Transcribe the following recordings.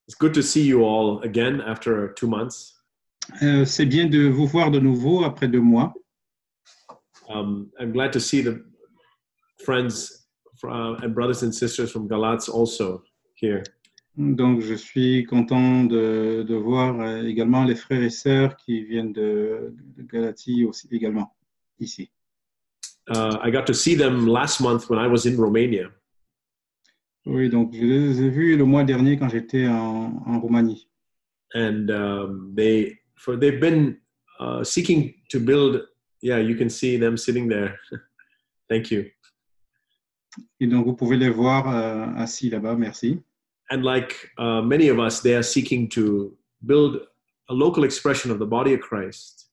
It's good to see you all again after 2 months. C'est bien de vous voir de nouveau après 2 mois. I'm glad to see the friends and brothers and sisters from Galatz also here. Donc, je suis content de voir également les frères et sœurs qui viennent de Galatie aussi, également, ici. I got to see them last month when I was in Romania. Oui, donc je les ai vus le mois dernier quand j'étais en Roumanie. And they've been seeking to build. Yeah, you can see them sitting there. Thank you. Et donc, vous pouvez les voir assis là-bas, merci. And like many of us, they are seeking to build a local expression of the body of Christ.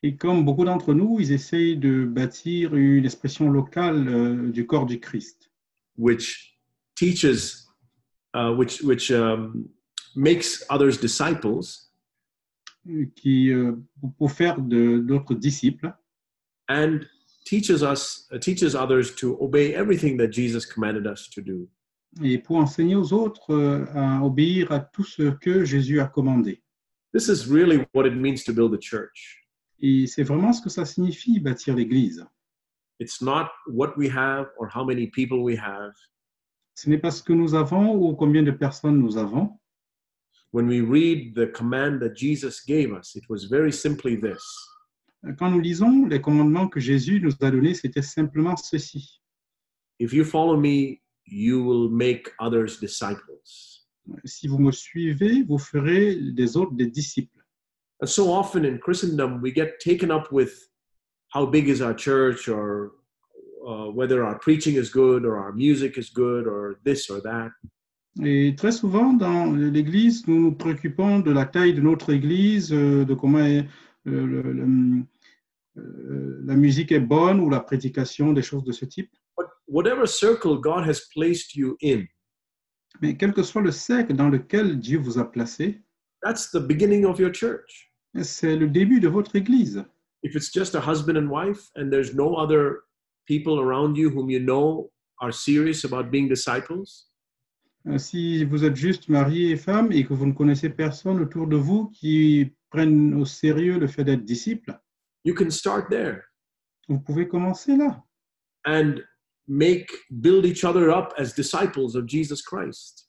Et comme beaucoup d'entre nous, ils essayent de bâtir une expression locale du corps du Christ. Which teaches, which makes others disciples. Qui, pour faire d'autres disciples. And teaches others to obey everything that Jesus commanded us to do. Et pour enseigner aux autres à obéir à tout ce que Jésus a commandé. This is really what it means to build a church. Et c'est vraiment ce que ça signifie, bâtir l'Église. It's not what we have or how many people we have. Ce n'est pas ce que nous avons ou combien de personnes nous avons. When we read the command that Jesus gave us, it was very simply this. Quand nous lisons les commandements que Jésus nous a donnés, c'était simplement ceci. If you follow me, you will make others disciples. Si vous me suivez, vous ferez des autres des disciples. And so often in Christendom, we get taken up with how big is our church, or whether our preaching is good, or our music is good, or this or that. Et très souvent, dans l'Église, nous nous préoccupons de la taille de notre Église, de comment la musique est bonne ou la prédication, des choses de ce type. But whatever circle God has placed you in, mais quel que soit le cercle dans lequel Dieu vous a placé, that's the beginning of your church. C'est le début de votre Église. If it's just a husband and wife and there's no other people around you whom you know are serious about being disciples, si vous êtes juste marié et femme et que vous ne connaissez personne autour de vous qui prennent au sérieux le fait d'être disciple, you can start there. Vous pouvez commencer là. And build each other up as disciples of Jesus Christ.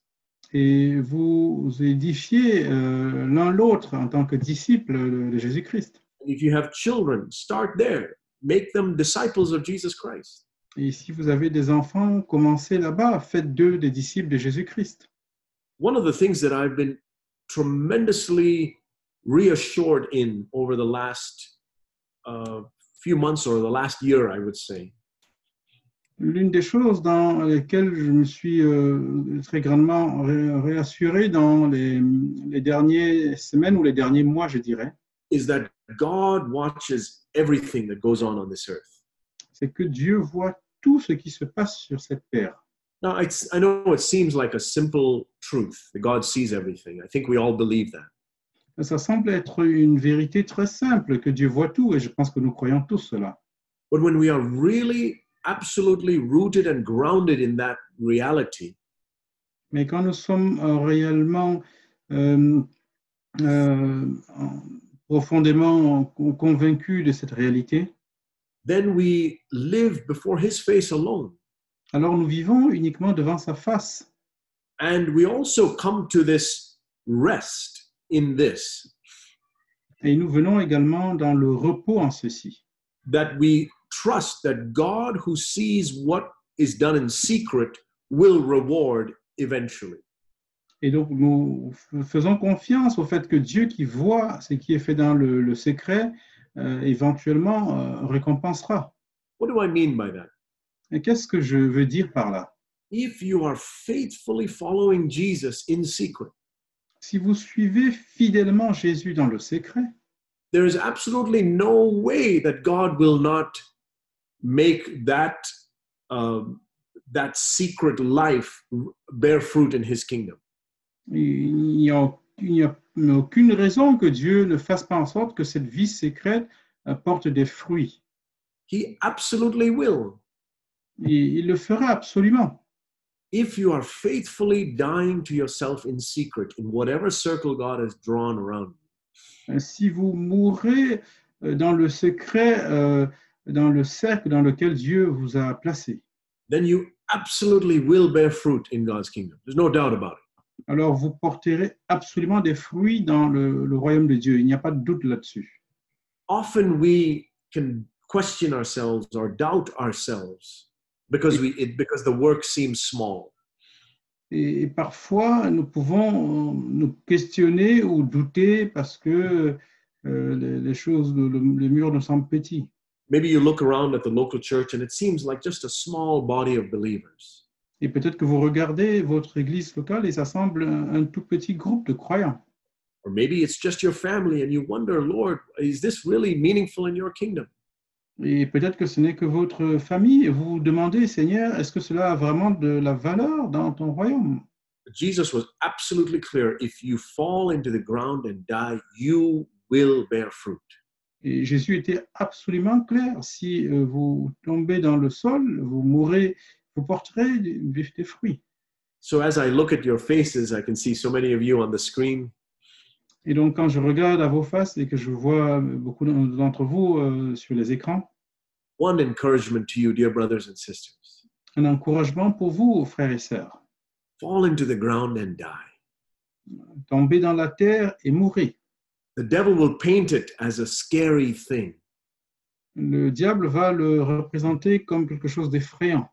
Et vous édifiez l'un l'autre en tant que disciples de Jésus-Christ. If you have children, start there. Make them disciples of Jesus Christ. Et si vous avez des enfants, commencez là-bas, faites d'eux des disciples de Jésus-Christ. One of the things that I've been tremendously reassured in over the last few months, or the last year, I would say. L'une des choses dans lesquelles je me suis très grandement réassuré dans les dernières semaines ou les derniers mois, je dirais, is that God watches everything that goes on this earth. C'est que Dieu voit tout ce qui se passe sur cette terre. Now, I know it seems like a simple truth that God sees everything. I think we all believe that. Ça semble être une vérité très simple, que Dieu voit tout, et je pense que nous croyons tous cela. But when we are really absolutely rooted and grounded in that reality, mais quand nous sommes réellement profondément convaincus de cette réalité, then we live before His face alone. Alors nous vivons uniquement devant sa face. And we also come to this rest in this. Et nous venons également dans le repos en ceci. That we trust that God who sees what is done in secret will reward eventually. Et donc nous faisons confiance au fait que Dieu qui voit ce qui est fait dans le secret, éventuellement récompensera. What do I mean by that? Et qu'est-ce que je veux dire par là? If you are faithfully following Jesus in secret, si vous suivez fidèlement Jésus dans le secret, there is absolutely no way that God will not make that secret life bear fruit in His kingdom. Il n'y a aucune raison que Dieu ne fasse pas en sorte que cette vie secrète porte des fruits. He absolutely will. Et il le fera absolument. if you are faithfully dying to yourself in secret, in whatever circle God has drawn around you, Si vous mourrez dans le secret, dans le cercle dans lequel Dieu vous a placé, then you absolutely will bear fruit in God's kingdom. There's no doubt about it. alors vous porterez absolument des fruits dans le royaume de Dieu. Il n'y a pas de doute là-dessus. Often we can question ourselves or doubt ourselves because the work seems small. Et parfois, nous pouvons nous questionner ou douter parce que les choses, les murs nous semblent petits. Maybe you look around at the local church and it seems like just a small body of believers. Et peut-être que vous regardez votre église locale et ça semble un tout petit groupe de croyants. Or maybe it's just your family and you wonder, Lord, is this really meaningful in your kingdom? Et peut-être que ce n'est que votre famille et vous vous demandez, Seigneur, est-ce que cela a vraiment de la valeur dans ton royaume? But Jesus was absolutely clear. If you fall into the ground and die, you will bear fruit. Et Jésus était absolument clair. Si vous tombez dans le sol, vous mourrez, vous porterez des fruits. So as I look at your faces, I can see so many of you on the screen. Et donc, quand je regarde à vos faces et que je vois beaucoup d'entre vous sur les écrans, One encouragement to you, dear brothers and sisters. un encouragement pour vous, frères et sœurs. Fall into the ground and die. Tombez dans la terre et mourrez. The devil will paint it as a scary thing. Le diable va le représenter comme quelque chose d'effrayant.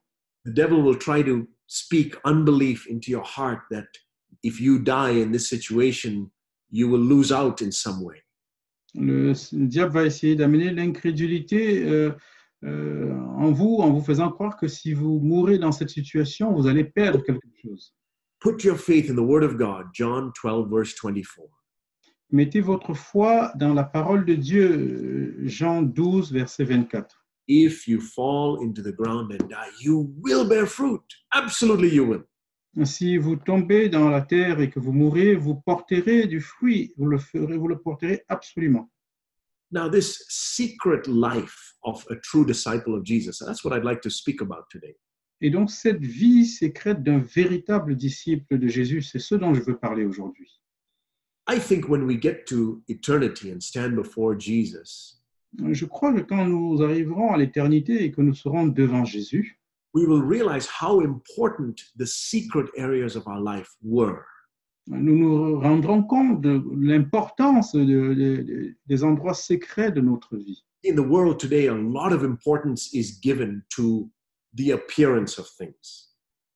The devil will try to speak unbelief into your heart that if you die in this situation, you will lose out in some way. Le diable va essayer d'amener l'incrédulité en vous faisant croire que si vous mourrez dans cette situation, vous allez perdre quelque chose. Put your faith in the word of God, John 12, verse 24. Mettez votre foi dans la parole de Dieu, Jean 12, verset 24. If you fall into the ground and die, you will bear fruit. Absolutely you will. Si vous tombez dans la terre et que vous mourrez, vous porterez du fruit, vous le porterez absolument. Now, this secret life of a true disciple of Jesus, that's what I'd like to speak about today. Et donc, cette vie secrète d'un véritable disciple de Jésus, c'est ce dont je veux parler aujourd'hui. I think when we get to eternity and stand before Jesus, Je crois que quand nous arriverons à l'éternité et que nous serons devant Jésus, we will realize how important the secret areas of our life were. nous nous rendrons compte de l'importance des endroits secrets de notre vie. In the world today, a lot of importance is given to the appearance of things.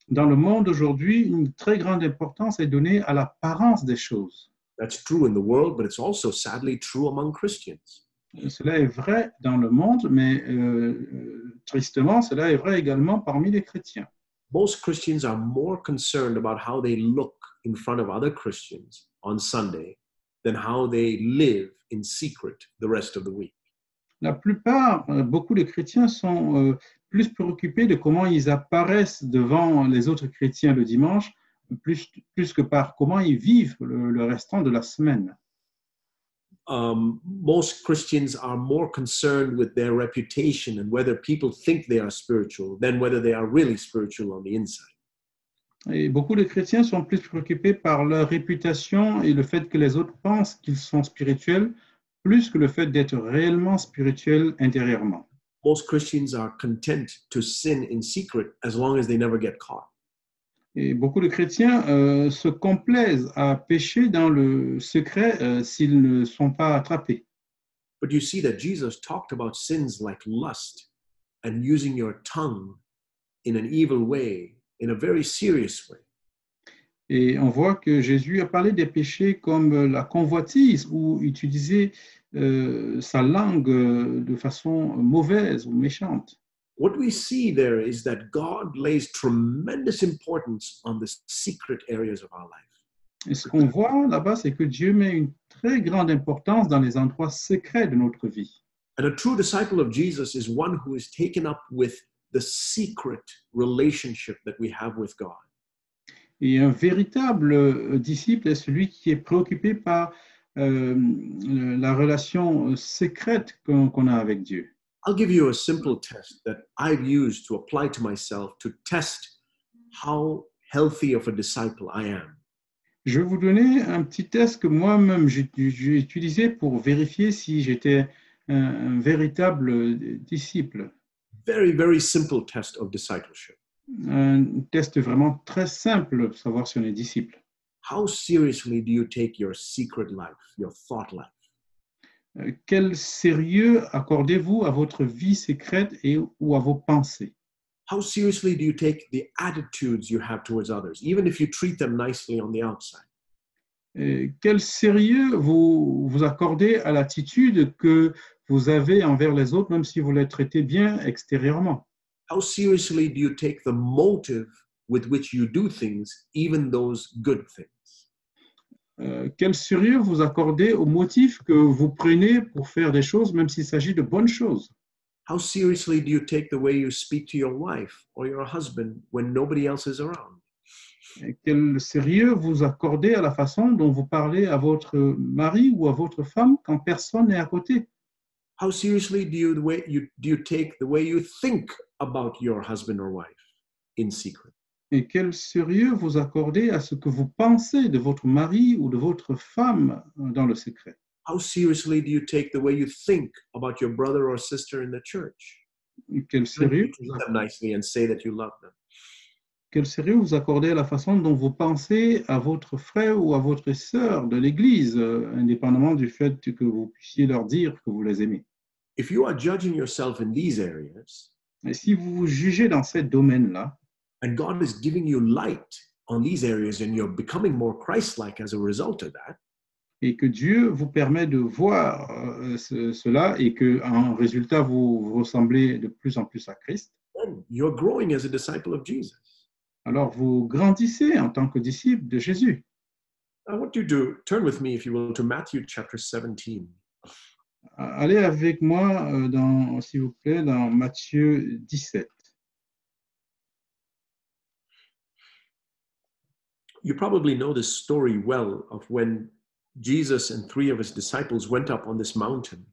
Dans le monde aujourd'hui, une très grande importance est donnée à l'apparence des choses. That's true in the world, but it's also sadly true among Christians. Cela est vrai dans le monde, mais tristement, cela est vrai également parmi les chrétiens. Most Christians are more concerned about how they look in front of other Christians on Sunday than how they live in secret the rest of the week. La plupart, beaucoup de chrétiens sont plus préoccupés de comment ils apparaissent devant les autres chrétiens le dimanche, plus que par comment ils vivent le restant de la semaine. Most Christians are more concerned with their reputation and whether people think they are spiritual than whether they are really spiritual on the inside. Et beaucoup de chrétiens sont plus préoccupés par leur réputation et le fait que les autres pensent qu'ils sont spirituels, plus que le fait d'être réellement spirituels intérieurement. Most Christians are content to sin in secret as long as they never get caught. Et beaucoup de chrétiens se complaisent à pécher dans le secret s'ils ne sont pas attrapés. But you see that Jesus talked about sins like lust and using your tongue in an evil way, in a very serious way. Et on voit que Jésus a parlé des péchés comme la convoitise ou utiliser sa langue de façon mauvaise ou méchante. What we see there is that God lays tremendous importance on the secret areas of our life. Et ce qu'on voit là-bas, c'est que Dieu met une très grande importance dans les endroits secrets de notre vie. And a true disciple of Jesus is one who is taken up with the secret relationship that we have with God. Et un véritable disciple est celui qui est préoccupé par la relation secrète qu'on a avec Dieu. I'll give you a simple test that I've used to apply to myself to test how healthy of a disciple I am. Je vais vous donner un petit test que moi-même j'ai utilisé pour vérifier si j'étais un véritable disciple. Very, very simple test of discipleship. Un test vraiment très simple pour savoir si on est disciple. How seriously do you take your secret life, your thought life? Quel sérieux accordez-vous à votre vie secrète ou à vos pensées? How seriously do you take the attitudes you have towards others, even if you treat them nicely on the outside? Quel sérieux vous accordez à l'attitude que vous avez envers les autres, même si vous les traitez bien extérieurement? How seriously do you take the motive with which you do things, even those good things? Quel sérieux vous accordez aux motifs que vous prenez pour faire des choses, même s'il s'agit de bonnes choses? How seriously do you take the way you speak to your wife or your husband when nobody else is around? Quel sérieux vous accordez à la façon dont vous parlez à votre mari ou à votre femme quand personne n'est à côté? How seriously do you take the way you think about your husband or wife in secret? Et quel sérieux vous accordez à ce que vous pensez de votre mari ou de votre femme dans le secret? How seriously do you take the way you think about your brother or sister in the church? Quel sérieux, You treat them nicely and say that you love them. quel sérieux vous accordez à la façon dont vous pensez à votre frère ou à votre sœur de l'Église, indépendamment du fait que vous puissiez leur dire que vous les aimez? If you are judging yourself in these areas, Et si vous vous jugez dans ces domaines-là, and God is giving you light on these areas and you're becoming more Christ-like as a result of that, et que Dieu vous permet de voir cela et que en résultat vous ressemblez de plus en plus à Christ, then you're growing as a disciple of Jesus. alors vous grandissez en tant que disciple de Jésus. I want you to turn with me, if you will, to Matthew chapter 17. Allez avec moi, s'il vous plaît, dans Matthieu 17. You probably know this story well of when Jesus and three of his disciples went up on this mountain.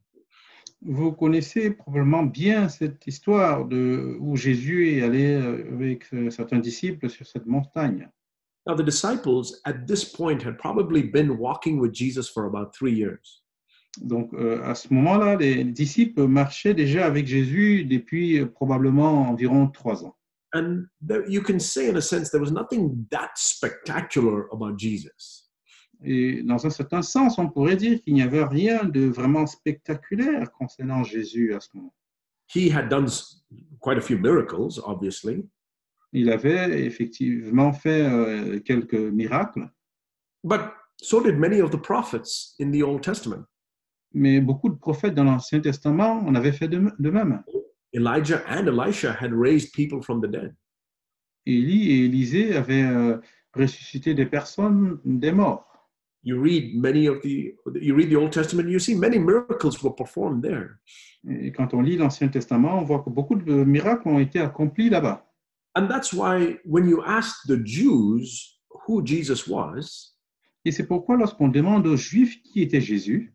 Vous connaissez probablement bien cette histoire où Jésus est allé avec certains disciples sur cette montagne. Now, the disciples at this point had probably been walking with Jesus for about 3 years. Donc, à ce moment-là, les disciples marchaient déjà avec Jésus depuis probablement environ 3 ans. And you can say, in a sense, there was nothing that spectacular about Jesus. Et dans un certain sens, on pourrait dire qu'il n'y avait rien de vraiment spectaculaire concernant Jésus à ce moment. He had done quite a few miracles, obviously. Il avait effectivement fait quelques miracles, But so did many of the prophets in the Old Testament. mais beaucoup de prophètes dans l'Ancien Testament en avaient fait de même. Elijah and Elisha had raised people from the dead. Élie et Élisée avaient ressuscité des personnes des morts. You read the Old Testament, you see many miracles were performed there. Et quand on lit l'Ancien Testament, on voit que beaucoup de miracles ont été accomplis là-bas. And that's why when you ask the Jews who Jesus was, Et c'est pourquoi lorsqu'on demande aux Juifs qui était Jésus,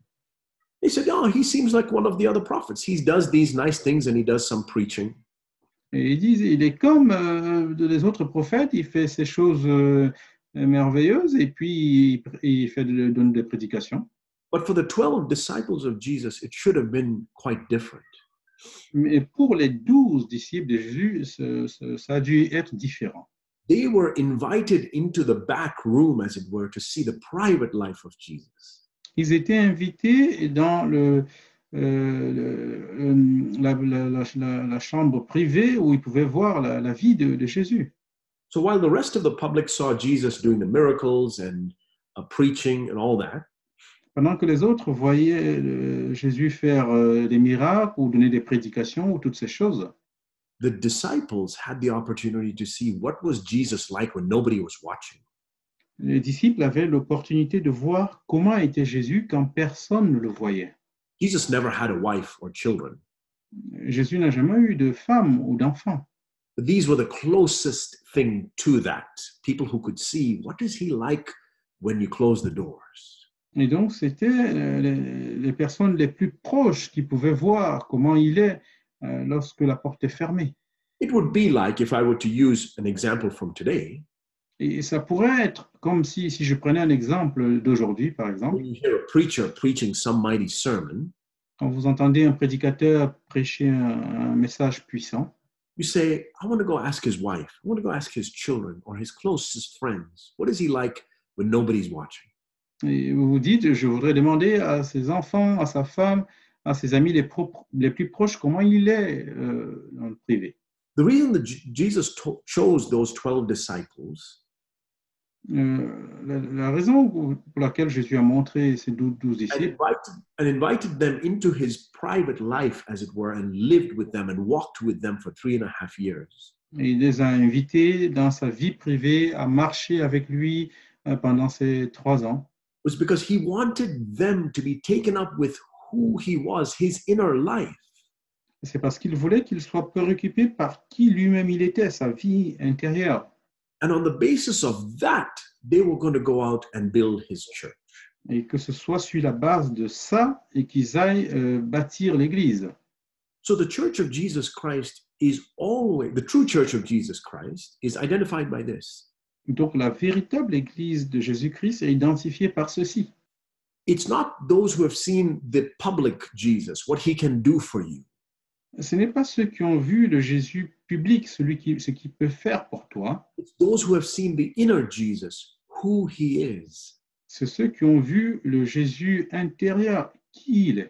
they said, oh, he seems like one of the other prophets. He does these nice things and he does some preaching. et ils disent, il est comme les autres prophètes, il fait ces choses merveilleuses et puis il donne des prédications. But for the 12 disciples of Jesus, it should have been quite different. Mais pour les 12 disciples de Jésus, ça a dû être différent. They were invited into the back room, as it were, to see the private life of Jesus. Ils étaient invités dans la chambre privée où ils pouvaient voir la vie de Jésus. So while the rest of the public saw Jesus doing the miracles and preaching and all that, Pendant que les autres voyaient Jésus faire des miracles ou donner des prédications ou toutes ces choses, the disciples had the opportunity to see what was Jesus like when nobody was watching. les disciples avaient l'opportunité de voir comment était Jésus quand personne ne le voyait. Jesus never had a wife or children. Jésus n'a jamais eu de femme ou d'enfant. But these were the closest thing to that. People who could see, what is he like when you close the doors? Et donc, c'était les personnes les plus proches qui pouvaient voir comment il est lorsque la porte est fermée. It would be like, if I were to use an example from today, Et ça pourrait être comme si je prenais un exemple d'aujourd'hui, par exemple, When you hear a preacher preaching some mighty sermon, quand vous entendez un prédicateur prêcher un message puissant, you say, I want to go ask his wife, I want to go ask his children or his closest friends, what is he like when nobody's watching? et vous vous dites, je voudrais demander à ses enfants, à sa femme, à ses amis les plus proches, comment il est dans le privé. The reason that Jesus chose those 12 disciples La raison pour laquelle Jésus a montré ces 12 and disciples, invited them into his private life, as it were, and lived with them and walked with them for 3.5 years, il les a invités dans sa vie privée à marcher avec lui pendant ces 3 ans. was because he wanted them to be taken up with who he was, his inner life. C'est parce qu'il voulait qu'il soit préoccupé par qui lui-même il était, sa vie intérieure. And on the basis of that, they were going to go out and build his church. Et que ce soit sur la base de ça et qu'ils aillent bâtir l'Église. So the church of Jesus Christ is always, the true church of Jesus Christ is identified by this. Donc la véritable Église de Jésus-Christ est identifiée par ceci. It's not those who have seen the public Jesus, what he can do for you. Ce n'est pas ceux qui ont vu le Jésus public, ce qu'il peut faire pour toi. It's those who have seen the inner Jesus, who he is. C'est ceux qui ont vu le Jésus intérieur, qui il est.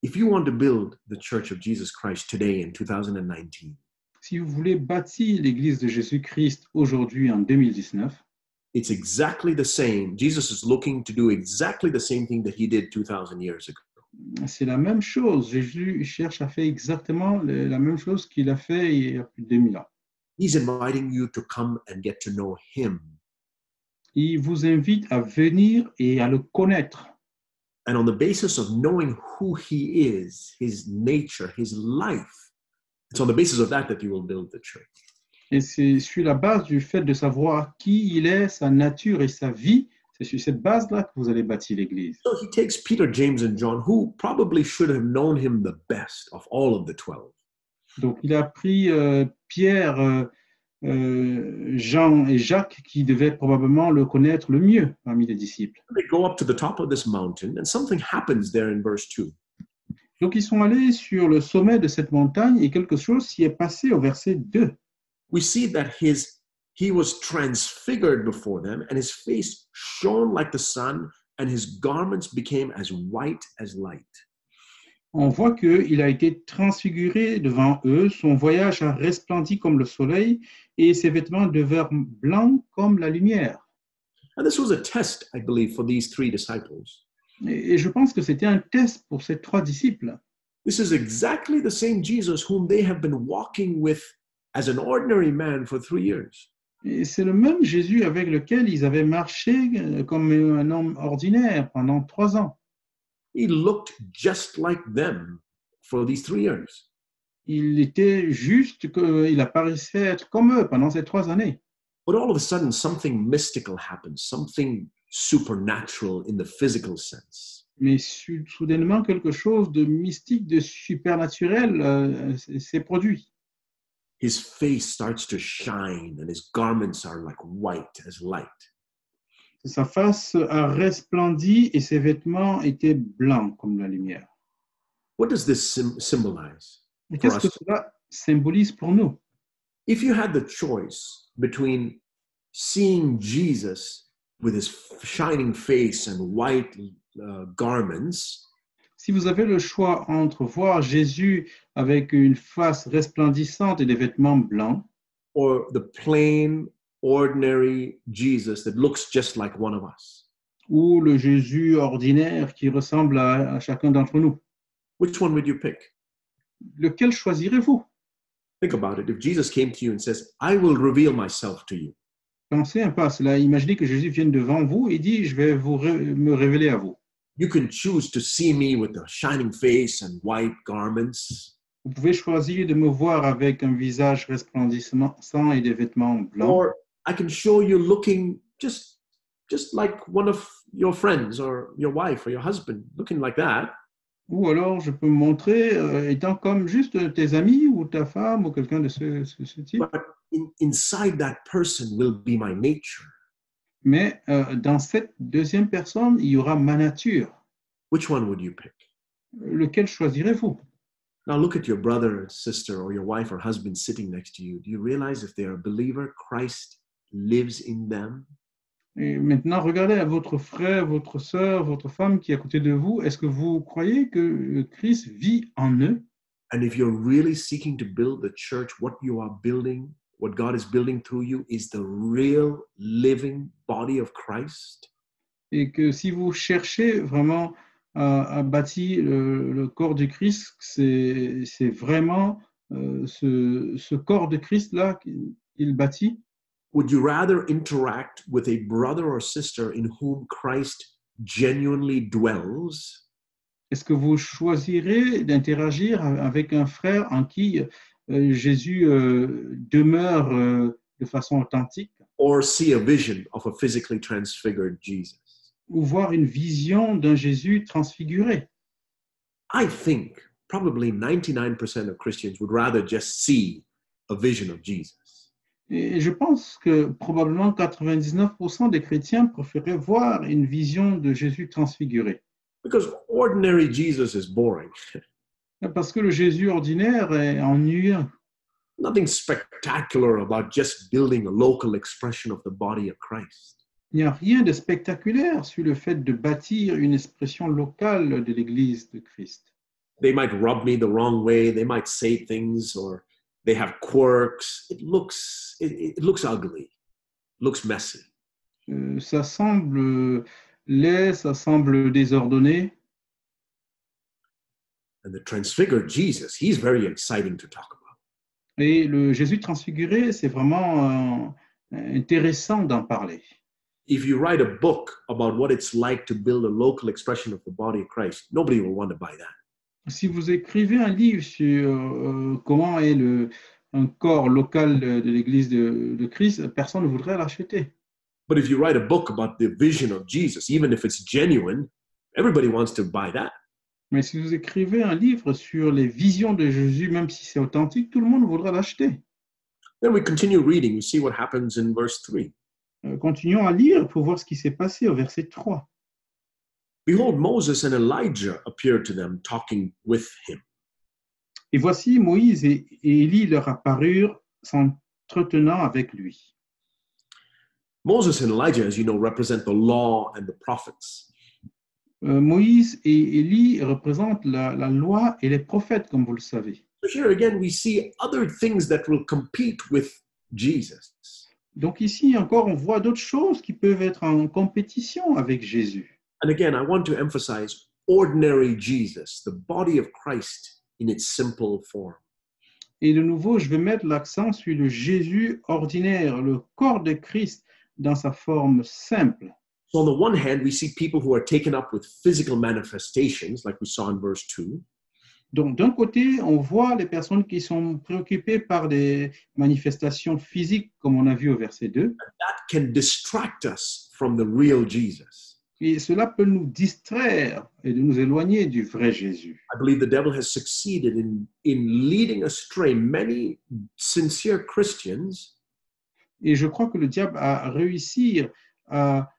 If you want to build the church of Jesus Christ today in 2019, Si vous voulez bâtir l'Église de Jésus-Christ aujourd'hui en 2019, it's exactly the same. Jesus is looking to do exactly the same thing that he did 2,000 years ago. c'est la même chose. Jésus cherche à faire exactement la même chose qu'il a fait il y a plus de 2000 ans. He's inviting you to come and get to know him. Il vous invite à venir et à le connaître. And on the basis of knowing who he is, his nature, his life, it's on the basis of that you will build the church. Et c'est sur la base du fait de savoir qui il est, sa nature et sa vie, c'est sur cette base-là que vous allez bâtir l'Église. So he takes Peter, James, and John, who probably should have known him the best of all of the 12. Donc il a pris Pierre, Jean et Jacques qui devaient probablement le connaître le mieux parmi les disciples. They go up to the top of this mountain, and something happens there in verse 2. Donc ils sont allés sur le sommet de cette montagne et quelque chose s'y est passé au verset 2. We see that he was transfigured before them, and his face shone like the sun, and his garments became as white as light. On voit qu'il a été transfiguré devant eux, son voyage a resplendi comme le soleil et ses vêtements devinrent blancs comme la lumière. And this was a test, I believe, for these 3 disciples. Et je pense que c'était un test pour ces 3 disciples. This is exactly the same Jesus whom they have been walking with as an ordinary man for 3 years. Et c'est le même Jésus avec lequel ils avaient marché comme un homme ordinaire pendant 3 ans. He looked just like them for these 3 years. Il était juste qu'il apparaissait être comme eux pendant ces 3 années. But all of a sudden, something mystical happens, something supernatural in the physical sense. Mais soudainement, quelque chose de mystique, de supernaturel s'est produit. His face starts to shine and his garments are like white as light. Sa face a resplendi et ses vêtements étaient blancs comme la lumière. What does this symbolize? Et qu'est-ce que cela symbolise pour nous? If you had the choice between seeing Jesus with his shining face and white garments, si vous avez le choix entre voir Jésus avec une face resplendissante et des vêtements blancs, or the plain, ordinary Jesus that looks just like one of us, ou le Jésus ordinaire qui ressemble à chacun d'entre nous, which one would you pick? Lequel choisirez-vous? Think about it. If Jesus came to you and says, I will reveal myself to you, Pensez un peu à cela. Imaginez que Jésus vienne devant vous et dit, je vais me révéler à vous. you can choose to see me with a shining face and white garments, Vous pouvez choisir de me voir avec un visage resplendissant et des vêtements blancs. or I can show you looking just like one of your friends or your wife or your husband, looking like that. Ou alors, je peux me montrer étant comme juste tes amis ou ta femme ou quelqu'un de ce type. But inside that person will be my nature. Mais dans cette deuxième personne, il y aura ma nature. Which one would you pick? Lequel choisirez-vous? Now look at your brother or sister or your wife or husband sitting next to you. Do you realize if they are a believer, Christ lives in them? Et maintenant, regardez à votre frère, votre sœur, votre femme qui est à côté de vous. Est-ce que vous croyez que Christ vit en eux? And if you're really seeking to build the church, what you are building, what God is building through you is the real living body of Christ. Et que si vous cherchez vraiment à bâtir le corps du Christ, c'est vraiment ce corps de Christ-là qu'il bâtit. Would you rather interact with a brother or sister in whom Christ genuinely dwells? Est-ce que vous choisirez d'interagir avec un frère en qui Jésus demeure de façon authentique? Or see a vision of a physically transfigured Jesus? Ou voir une vision d'un Jésus transfiguré? I think probably 99% of Christians would rather just see a vision of Jesus. Et je pense que probablement 99% des chrétiens préféraient voir une vision de Jésus transfiguré. Because ordinary Jesus is boring. Parce que le Jésus ordinaire est ennuyeux. Nothing spectacular about just building a local expression of the body of Christ. Il n'y a rien de spectaculaire sur le fait de bâtir une expression locale de l'Église de Christ. They might rub me the wrong way. They might say things, or they have quirks. It looks ugly. It looks messy. Ça semble laid, ça semble désordonné. And the transfigured Jesus, he's very exciting to talk about. Et le Jésus transfiguré, c'est vraiment intéressant d'en parler. If you write a book about what it's like to build a local expression of the body of Christ, nobody will want to buy that. Si vous écrivez un livre sur comment est un corps local de l'Église de Christ, personne ne voudrait l'acheter. But if you write a book about the vision of Jesus, even if it's genuine, everybody wants to buy that. Mais si vous écrivez un livre sur les visions de Jésus, même si c'est authentique, tout le monde voudra l'acheter. Then we continue reading. We see what happens in verse 3. Continuons à lire pour voir ce qui s'est passé au verset 3. Behold, Moses and Elijah appeared to them, talking with him. Et voici Moïse et Élie leur apparurent, s'entretenant avec lui. Moses and Elijah, as you know, represent the law and the prophets. Moïse et Élie représentent la loi et les prophètes, comme vous le savez. So here again, we see other things that will compete with Jesus. Donc ici encore, on voit d'autres choses qui peuvent être en compétition avec Jésus. And again, I want to emphasize ordinary Jesus, the body of Christ in its simple form. Et de nouveau, je vais mettre l'accent sur le Jésus ordinaire, le corps de Christ dans sa forme simple. So on the one hand, we see people who are taken up with physical manifestations, like we saw in verse 2. Donc, d'un côté, on voit les personnes qui sont préoccupées par des manifestations physiques, comme on a vu au verset 2. That can distract us from the real Jesus. Et cela peut nous distraire et de nous éloigner du vrai Jésus. I believe the devil has succeeded in leading astray many sincere Christians. Et je crois que le diable a réussi à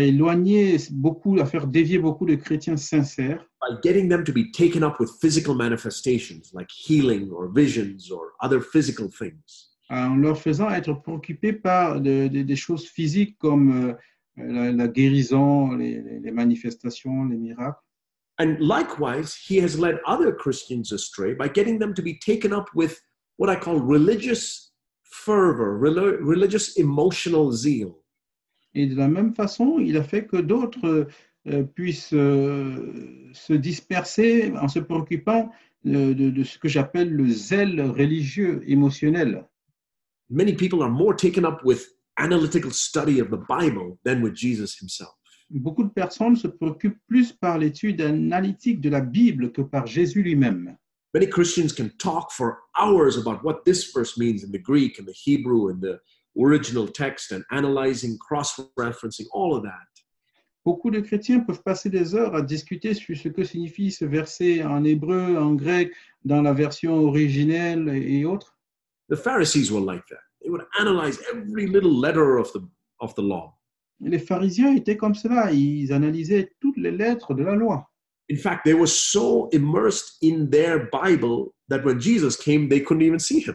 éloigner beaucoup, à faire dévier beaucoup de chrétiens sincères By getting them to be taken up with physical manifestations like healing or visions or other physical things. en leur faisant être préoccupés par des choses physiques comme la guérison, les manifestations, les miracles. And likewise, he has led other Christians astray by getting them to be taken up with what I call religious fervor, religious emotional zeal. Et de la même façon, il a fait que d'autres puissent se disperser en se préoccupant de ce que j'appelle le zèle religieux émotionnel. Many people are more taken up with analytical study of the Bible than with Jesus himself. Beaucoup de personnes se préoccupent plus par l'étude analytique de la Bible que par Jésus lui-même. Many Christians can talk for hours about what this verse means in the Greek and the Hebrew and the original text and analyzing, cross-referencing, all of that. Beaucoup de chrétiens peuvent passer des heures à discuter sur ce que signifie ce verset en hébreu, en grec, dans la version originelle et autres. The Pharisees were like that. They would analyze every little letter of the law. Les pharisiens étaient comme cela, ils analysaient toutes les lettres de la loi. In fact, they were so immersed in their Bible that when Jesus came, they couldn't even see him.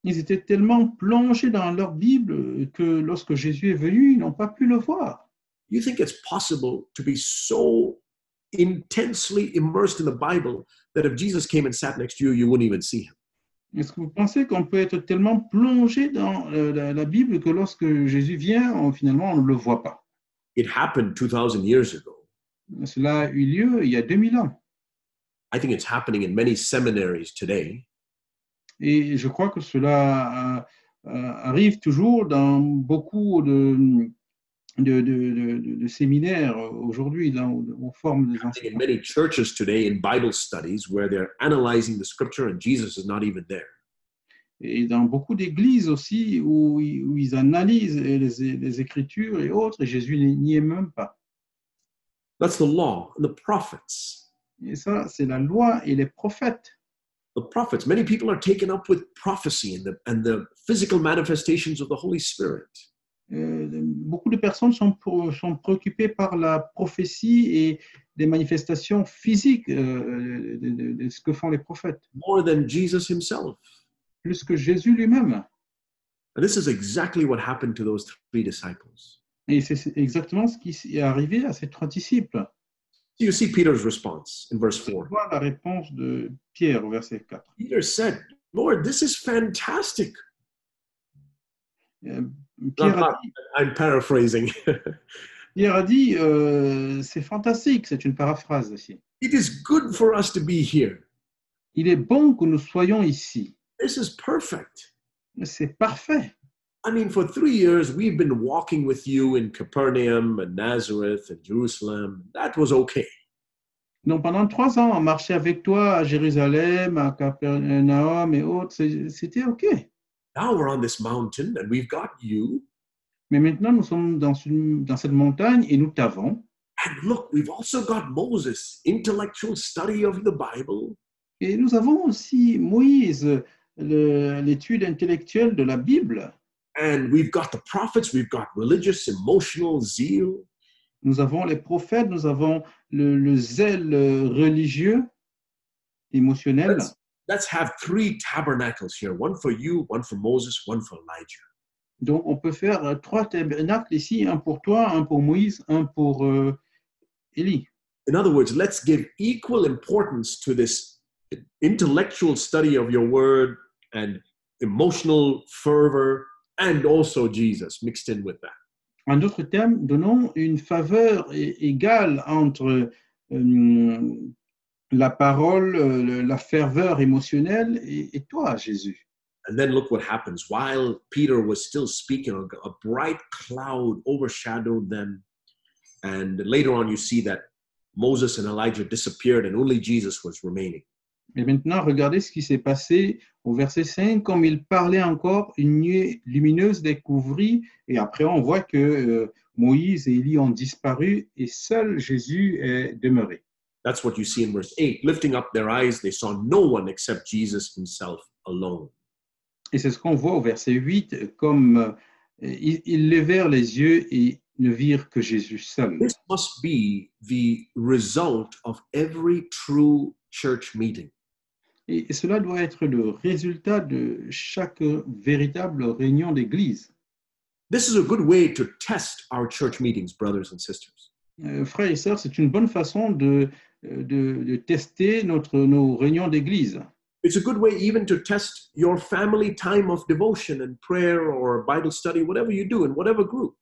Ils étaient tellement plongés dans leur Bible que lorsque Jésus est venu, ils n'ont pas pu le voir. You think it's possible to be so intensely immersed in the Bible that if Jesus came and sat next to you, you wouldn't even see him? Est-ce que vous pensez qu'on peut être tellement plongé dans la Bible que lorsque Jésus vient, finalement, on ne le voit pas? It happened 2,000 years ago. Cela a eu lieu il y a 2000 ans. I think it's happening in many seminaries today. Et je crois que cela arrive toujours dans beaucoup de séminaires aujourd'hui, là, où on forme des In enseignants. many churches today, in Bible studies, where they're analyzing the scripture and Jesus is not even there. Et dans beaucoup d'églises aussi où ils analysent les Écritures et autres, et Jésus n'y est même pas. That's the law and the prophets. Et ça, c'est la loi et les prophètes. The prophets, many people are taken up with prophecy and the physical manifestations of the Holy Spirit. Beaucoup de personnes sont préoccupées par la prophétie et des manifestations physiques de ce que font les prophètes, More than Jesus himself. plus que Jésus lui-même. And this is exactly what happened to those three disciples. Et c'est exactement ce qui est arrivé à ces 3 disciples. So you see Peter's response in verse 4. Voilà la réponse de Pierre au verset 4. Peter said, Lord, this is fantastic. Pierre a dit, I'm paraphrasing. c'est fantastique, c'est une paraphrase aussi. It is good for us to be here. Il est bon que nous soyons ici. This is perfect. C'est parfait. I mean, for 3 years, we've been walking with you in Capernaum and Nazareth and Jerusalem. That was okay. Donc pendant 3 ans, on marchait avec toi à Jérusalem, à Capernaum et autres, c'était OK. Now we're on this mountain and we've got you. Mais maintenant, nous sommes dans cette montagne et nous t'avons. And look, we've also got Moses, intellectual study of the Bible. Et nous avons aussi Moïse, l'étude intellectuelle de la Bible. And we've got the prophets, we've got religious, emotional zeal. Nous avons les prophètes, nous avons le zèle religieux, émotionnel. Let's have 3 tabernacles here, one for you, one for Moses, one for Elijah. Donc, on peut faire 3 tabernacles ici, un pour toi, un pour Moïse, un pour Élie. In other words, let's give equal importance to this intellectual study of your word and emotional fervor and also Jesus mixed in with that. En d'autres termes, donnons une faveur égale entre la parole, la ferveur émotionnelle et toi, Jésus. And then look what happens. While Peter was still speaking, a bright cloud overshadowed them. And later on, you see that Moses and Elijah disappeared and only Jesus was remaining. Et maintenant, regardez ce qui s'est passé au verset 5. Comme il parlait encore, une nuée lumineuse les couvrit. Et après, on voit que Moïse et Élie ont disparu et seul Jésus est demeuré. That's what you see in verse 8. Lifting up their eyes, they saw no one except Jesus himself alone. Et c'est ce qu'on voit au verset 8, comme ils levèrent les yeux et ne virent que Jésus seul. This must be the result of every true church meeting. Et cela doit être le résultat de chaque véritable réunion d'église. This is a good way to test our church meetings, brothers and sisters. Frères et sœurs, c'est une bonne façon de tester nos réunions d'église. It's a good way even to test your family time of devotion and prayer or Bible study, whatever you do in whatever group.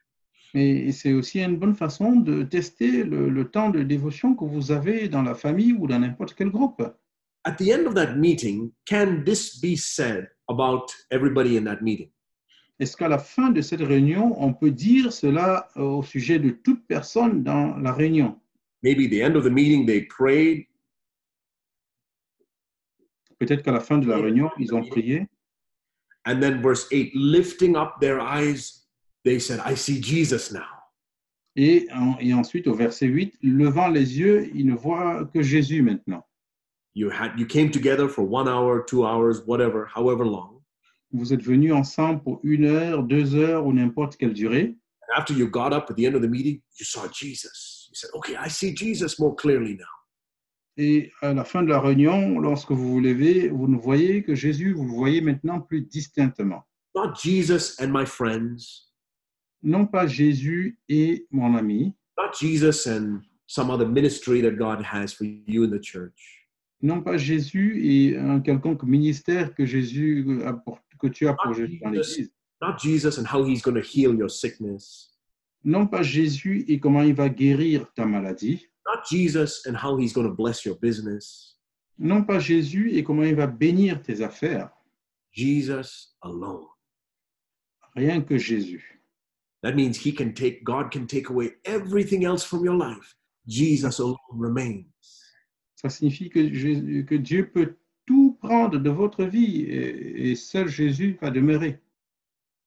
Et c'est aussi une bonne façon de tester le temps de dévotion que vous avez dans la famille ou dans n'importe quel groupe. At the end of that meeting, can this be said about everybody in that meeting? Est-ce qu'à la fin de cette réunion, on peut dire cela au sujet de toute personne dans la réunion? Maybe the end of the meeting, they prayed. Peut-être qu'à la fin de la réunion, ils ont prié. And then verse 8, lifting up their eyes, they said, I see Jesus now. Et ensuite, au verset 8, levant les yeux, il ne voit que Jésus maintenant. You came together for 1 hour, 2 hours, whatever, however long. Vous êtes venus ensemble pour 1 heure, 2 heures ou n'importe quelle durée. And after you got up at the end of the meeting, you saw Jesus. You said, okay, I see Jesus more clearly now. Et à la fin de la réunion, lorsque vous vous levez, vous ne voyez que Jésus, vous le voyez maintenant plus distinctement. Not Jesus and my friends, Non pas Jésus et mon ami, not Jesus and some other ministry that God has for you in the church. non pas Jésus et un quelconque ministère que que tu as pour Jésus dans l'Église. Not Jesus and how he's going to heal your sickness. Non pas Jésus et comment il va guérir ta maladie. Not Jesus and how he's going to bless your business. Non pas Jésus et comment il va bénir tes affaires. Jesus alone. Rien que Jésus. That means God can take away everything else from your life. Jesus alone remains. Ça signifie que Dieu peut tout prendre de votre vie et seul Jésus va demeurer.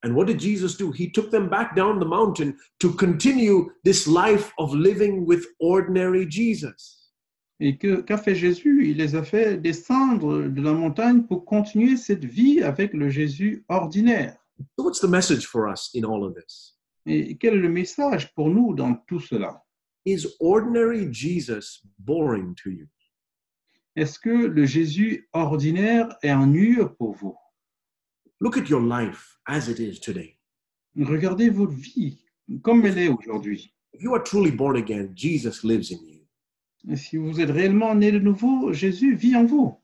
And what did Jesus do? He took them back down the mountain to continue this life of living with ordinary Jesus. Et qu'a fait Jésus? Il les a fait descendre de la montagne pour continuer cette vie avec le Jésus ordinaire. So what's the message for us in all of this? Et quel est le message pour nous dans tout cela? Is ordinary Jesus boring to you? Est-ce que le Jésus ordinaire est ennuyeux pour vous? Look at your life as it is today. Regardez votre vie comme elle est aujourd'hui. If you are truly born again, Jesus lives in you. Et si vous êtes réellement né de nouveau, Jésus vit en vous.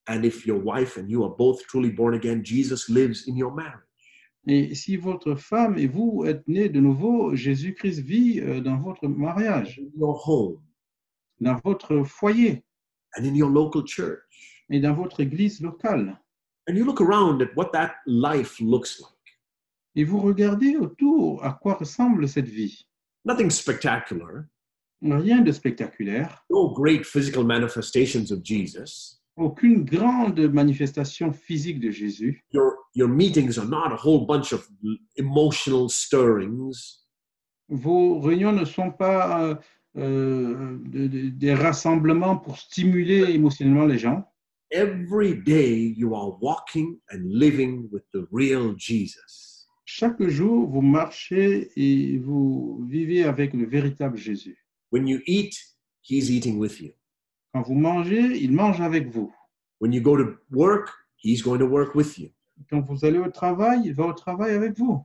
And if your wife and you are both truly born again, Jesus lives in your marriage. Et si votre femme et vous êtes nés de nouveau, Jésus-Christ vit dans votre mariage, In your home dans votre foyer and in your local church. et dans votre église locale. And you look around at what that life looks like. Et vous regardez autour à quoi ressemble cette vie. Nothing spectacular, Rien de spectaculaire, no great physical manifestations of Jesus. aucune grande manifestation physique de Jésus. Your meetings are not a whole bunch of emotional stirrings. Vos réunions ne sont pas des rassemblements pour stimuler émotionnellement les gens. Every day you are walking and living with the real Jesus. Chaque jour, vous marchez et vous vivez avec le véritable Jésus. When you eat, he's eating with you. Quand vous mangez, il mange avec vous. When you go to work, he's going to work with you. Quand vous allez au travail, il va au travail avec vous.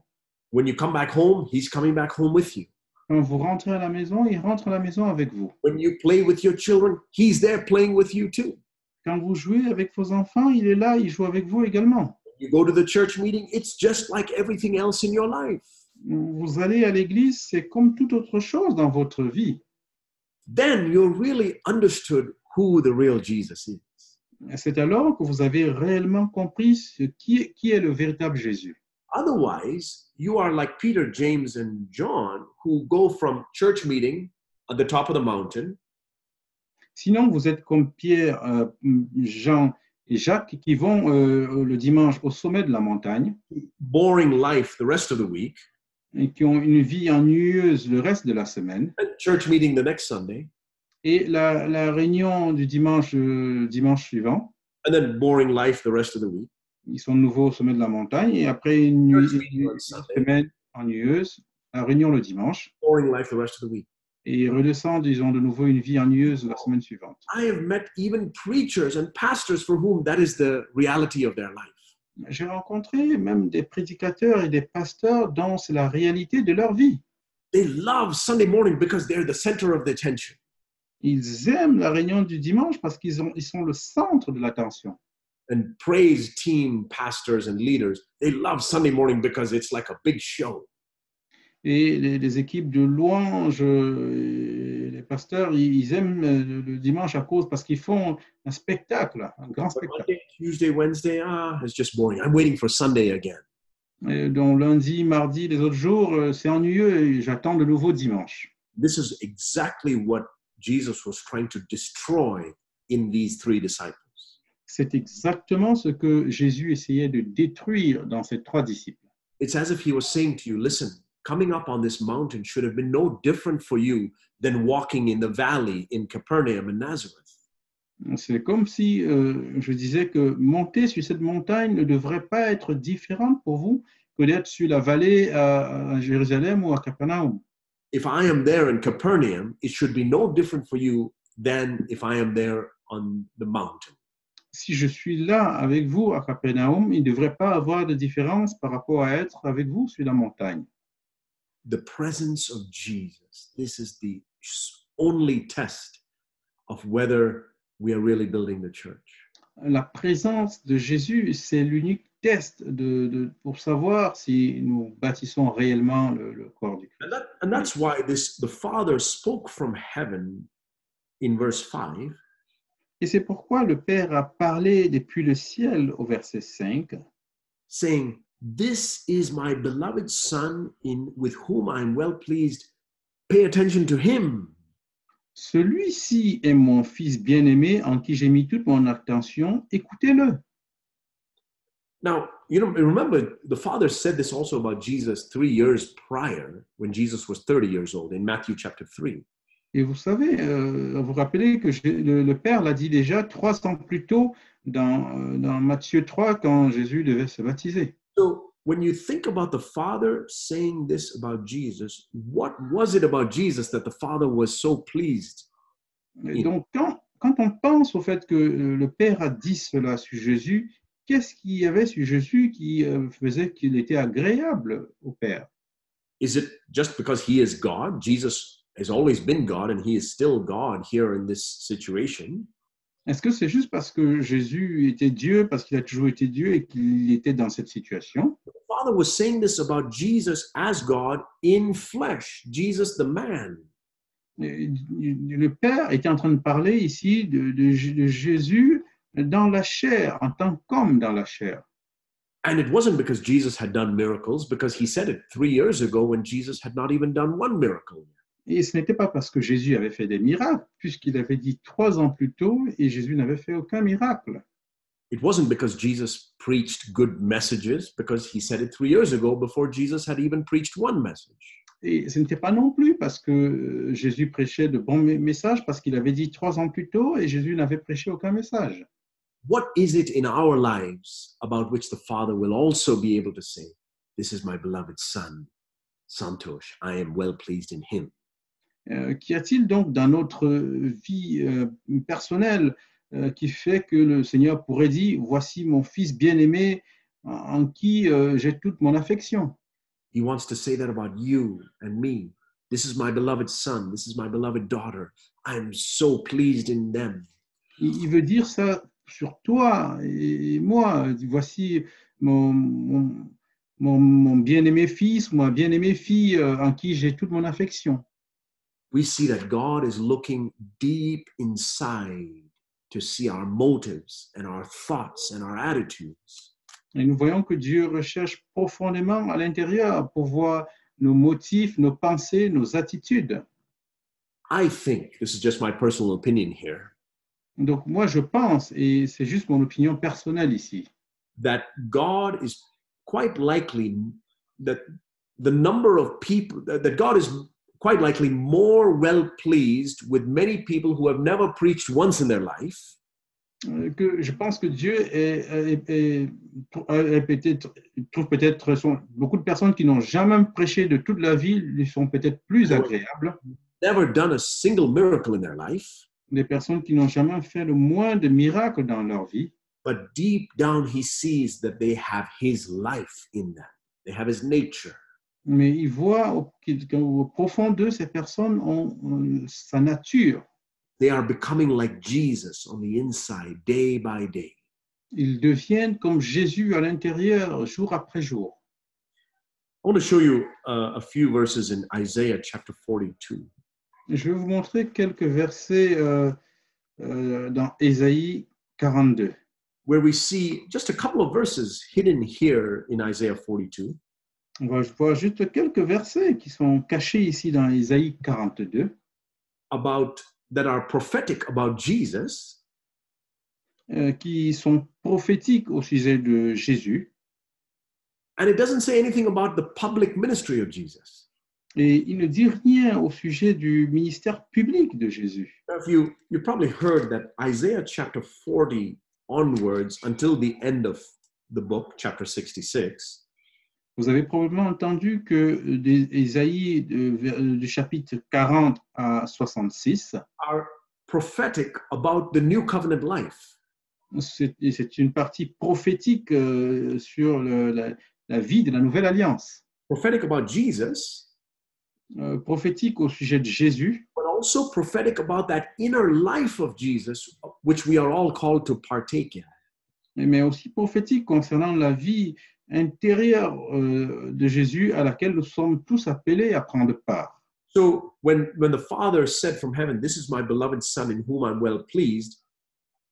When you come back home, he's coming back home with you. Quand vous rentrez à la maison, il rentre à la maison avec vous. When you play with your children, he's there playing with you too. Quand vous jouez avec vos enfants, il est là, il joue avec vous également. You go to the church meeting, it's just like everything else in your life. Vous allez à l'église, c'est comme toute autre chose dans votre vie. Then you really understood who the real Jesus is. C'est alors que vous avez réellement compris qui est le véritable Jésus. Otherwise, you are like Peter, James, and John, who go from church meeting at the top of the mountain Sinon, vous êtes comme Pierre, Jean et Jacques qui vont le dimanche au sommet de la montagne boring life the rest of the week, et qui ont une vie ennuyeuse le reste de la semaine. and church meeting the next Sunday, Et la réunion du dimanche suivant, and then boring life the rest of the week. ils sont de nouveau au sommet de la montagne et après une semaine ennuyeuse, la réunion le dimanche. Boring life the rest of the week. Et ils redescendent, ils ont de nouveau une vie ennuyeuse la semaine suivante. I have met even preachers and pastors for whom that is the reality of their life. J'ai rencontré même des prédicateurs et des pasteurs dont c'est la réalité de leur vie. They love Sunday morning because they're the center of the attention. Ils aiment la réunion du dimanche parce qu'ils sont le centre de l'attention. And praise team pastors and leaders, they love Sunday morning because it's like a big show. Et les équipes de louanges, les pasteurs, ils aiment le dimanche à cause parce qu'ils font un spectacle, un grand But spectacle. Monday, Tuesday, Wednesday, it's just boring. I'm waiting for Sunday again. Donc lundi, mardi, les autres jours, c'est ennuyeux et j'attends de nouveau dimanche. This is exactly what Jesus was trying to destroy in these three disciples. C'est exactement ce que Jésus essayait de détruire dans ces trois disciples. It's as if he was saying to you, listen, coming up on this mountain should have been no different for you than walking in the valley in Capernaum and Nazareth. C'est comme si je disais que monter sur cette montagne ne devrait pas être différent pour vous que d'être sur la vallée à Jérusalem ou à Capernaum. If I am there in Capernaum, it should be no different for you than if I am there on the mountain. Si je suis là avec vous à Capernaum, il ne devrait pas avoir de différence par rapport à être avec vous sur la montagne. The presence of Jesus, this is the only test of whether we are really building the church. La présence de Jésus, c'est l'unique test pour savoir si nous bâtissons réellement le corps du Christ. And that's why the Father spoke from heaven in verse 5. Et c'est pourquoi le Père a parlé depuis le ciel au verset 5, saying, "This is my beloved Son with whom I am well pleased. Pay attention to him." celui-ci est mon Fils bien-aimé en qui j'ai mis toute mon attention, écoutez-le. Now, remember, the Father said this also about Jesus 3 years prior, when Jesus was 30 years old, in Matthew chapter 3. Et vous savez, vous rappelez que le Père l'a dit déjà 3 ans plus tôt dans Matthieu 3, quand Jésus devait se baptiser. So, when you think about the Father saying this about Jesus, what was it about Jesus that the Father was so pleased? Et donc, quand on pense au fait que le Père a dit cela sur Jésus, qu'est-ce qu'il y avait sur Jésus qui faisait qu'il était agréable au Père? Is it just because he is God? Jesus has always been God and he is still God here in this situation. Est-ce que c'est juste parce que Jésus était Dieu, parce qu'il a toujours été Dieu et qu'il était dans cette situation? The Father was saying this about Jesus as God in flesh, Jesus the man. Le Père était en train de parler ici de Jésus dans la chair, en tant qu'homme dans la chair. And it wasn't because Jesus had done miracles, because he said it 3 years ago when Jesus had not even done one miracle. Et ce n'était pas parce que Jésus avait fait des miracles, puisqu'il avait dit 3 ans plus tôt et Jésus n'avait fait aucun miracle. It wasn't because Jesus preached good messages, because he said it 3 years ago before Jesus had even preached one message. Et ce n'était pas non plus parce que Jésus prêchait de bons messages, parce qu'il avait dit 3 ans plus tôt et Jésus n'avait prêché aucun message. What is it in our lives about which the Father will also be able to say, "This is my beloved Son, Santosh, I am well pleased in him"? Qu'y a-t-il donc dans notre vie personnelle qui fait que le Seigneur pourrait dire, voici mon Fils bien-aimé en qui j'ai toute mon affection? He wants to say that about you and me. This is my beloved son. This is my beloved daughter. I am so pleased in them. Il veut dire ça sur toi et moi. Voici mon bien-aimé fils, ma bien-aimée fille en qui j'ai toute mon affection. We see that God is looking deep inside to see our motives and our thoughts and our attitudes. Et nous voyons que Dieu recherche profondément à l'intérieur pour voir nos motifs, nos pensées, nos attitudes. I think, this is just my personal opinion here, Donc moi je pense, et c'est juste mon opinion personnelle ici, that God is quite likely, that the number of people, that God is quite likely more well pleased with many people who have never preached once in their life. Que je pense que Dieu trouve peut-être beaucoup de personnes qui n'ont jamais prêché de toute la vie lui sont peut-être plus agréables. Never done a single miracle in their life. Des personnes qui n'ont jamais fait le moins de miracles dans leur vie. But deep down, he sees that they have his life in them. They have his nature. Mais il voit au profond d'eux, ces personnes ont sa nature. They are becoming like Jesus on the inside, day by day. Ils deviennent comme Jésus à l'intérieur, jour après jour. I want to show you a few verses in Isaiah chapter 42. Je vais vous montrer quelques versets dans Ésaïe 42. Where we see just a couple of verses hidden here in Isaiah 42. On va voir juste quelques versets qui sont cachés ici dans Ésaïe 42. That are prophetic about Jesus. Qui sont prophétiques au sujet de Jésus. And it doesn't say anything about the public ministry of Jesus. Et il ne dit rien au sujet du ministère public de Jésus. Now, if you probably heard that Isaiah chapter 40 onwards until the end of the book, chapter 66, Vous avez probablement entendu que Ésaïe du chapitre 40 à 66, are prophetic about the new covenant life. c'est une partie prophétique sur la vie de la nouvelle alliance. Prophetic about Jesus, Prophétique au sujet de Jésus, but also prophetic about that inner life of Jesus, which we are all called to partake in. mais aussi prophétique concernant la vie intérieure de Jésus à laquelle nous sommes tous appelés à prendre part. So when the Father said from heaven, "This is my beloved Son in whom I'm well pleased,"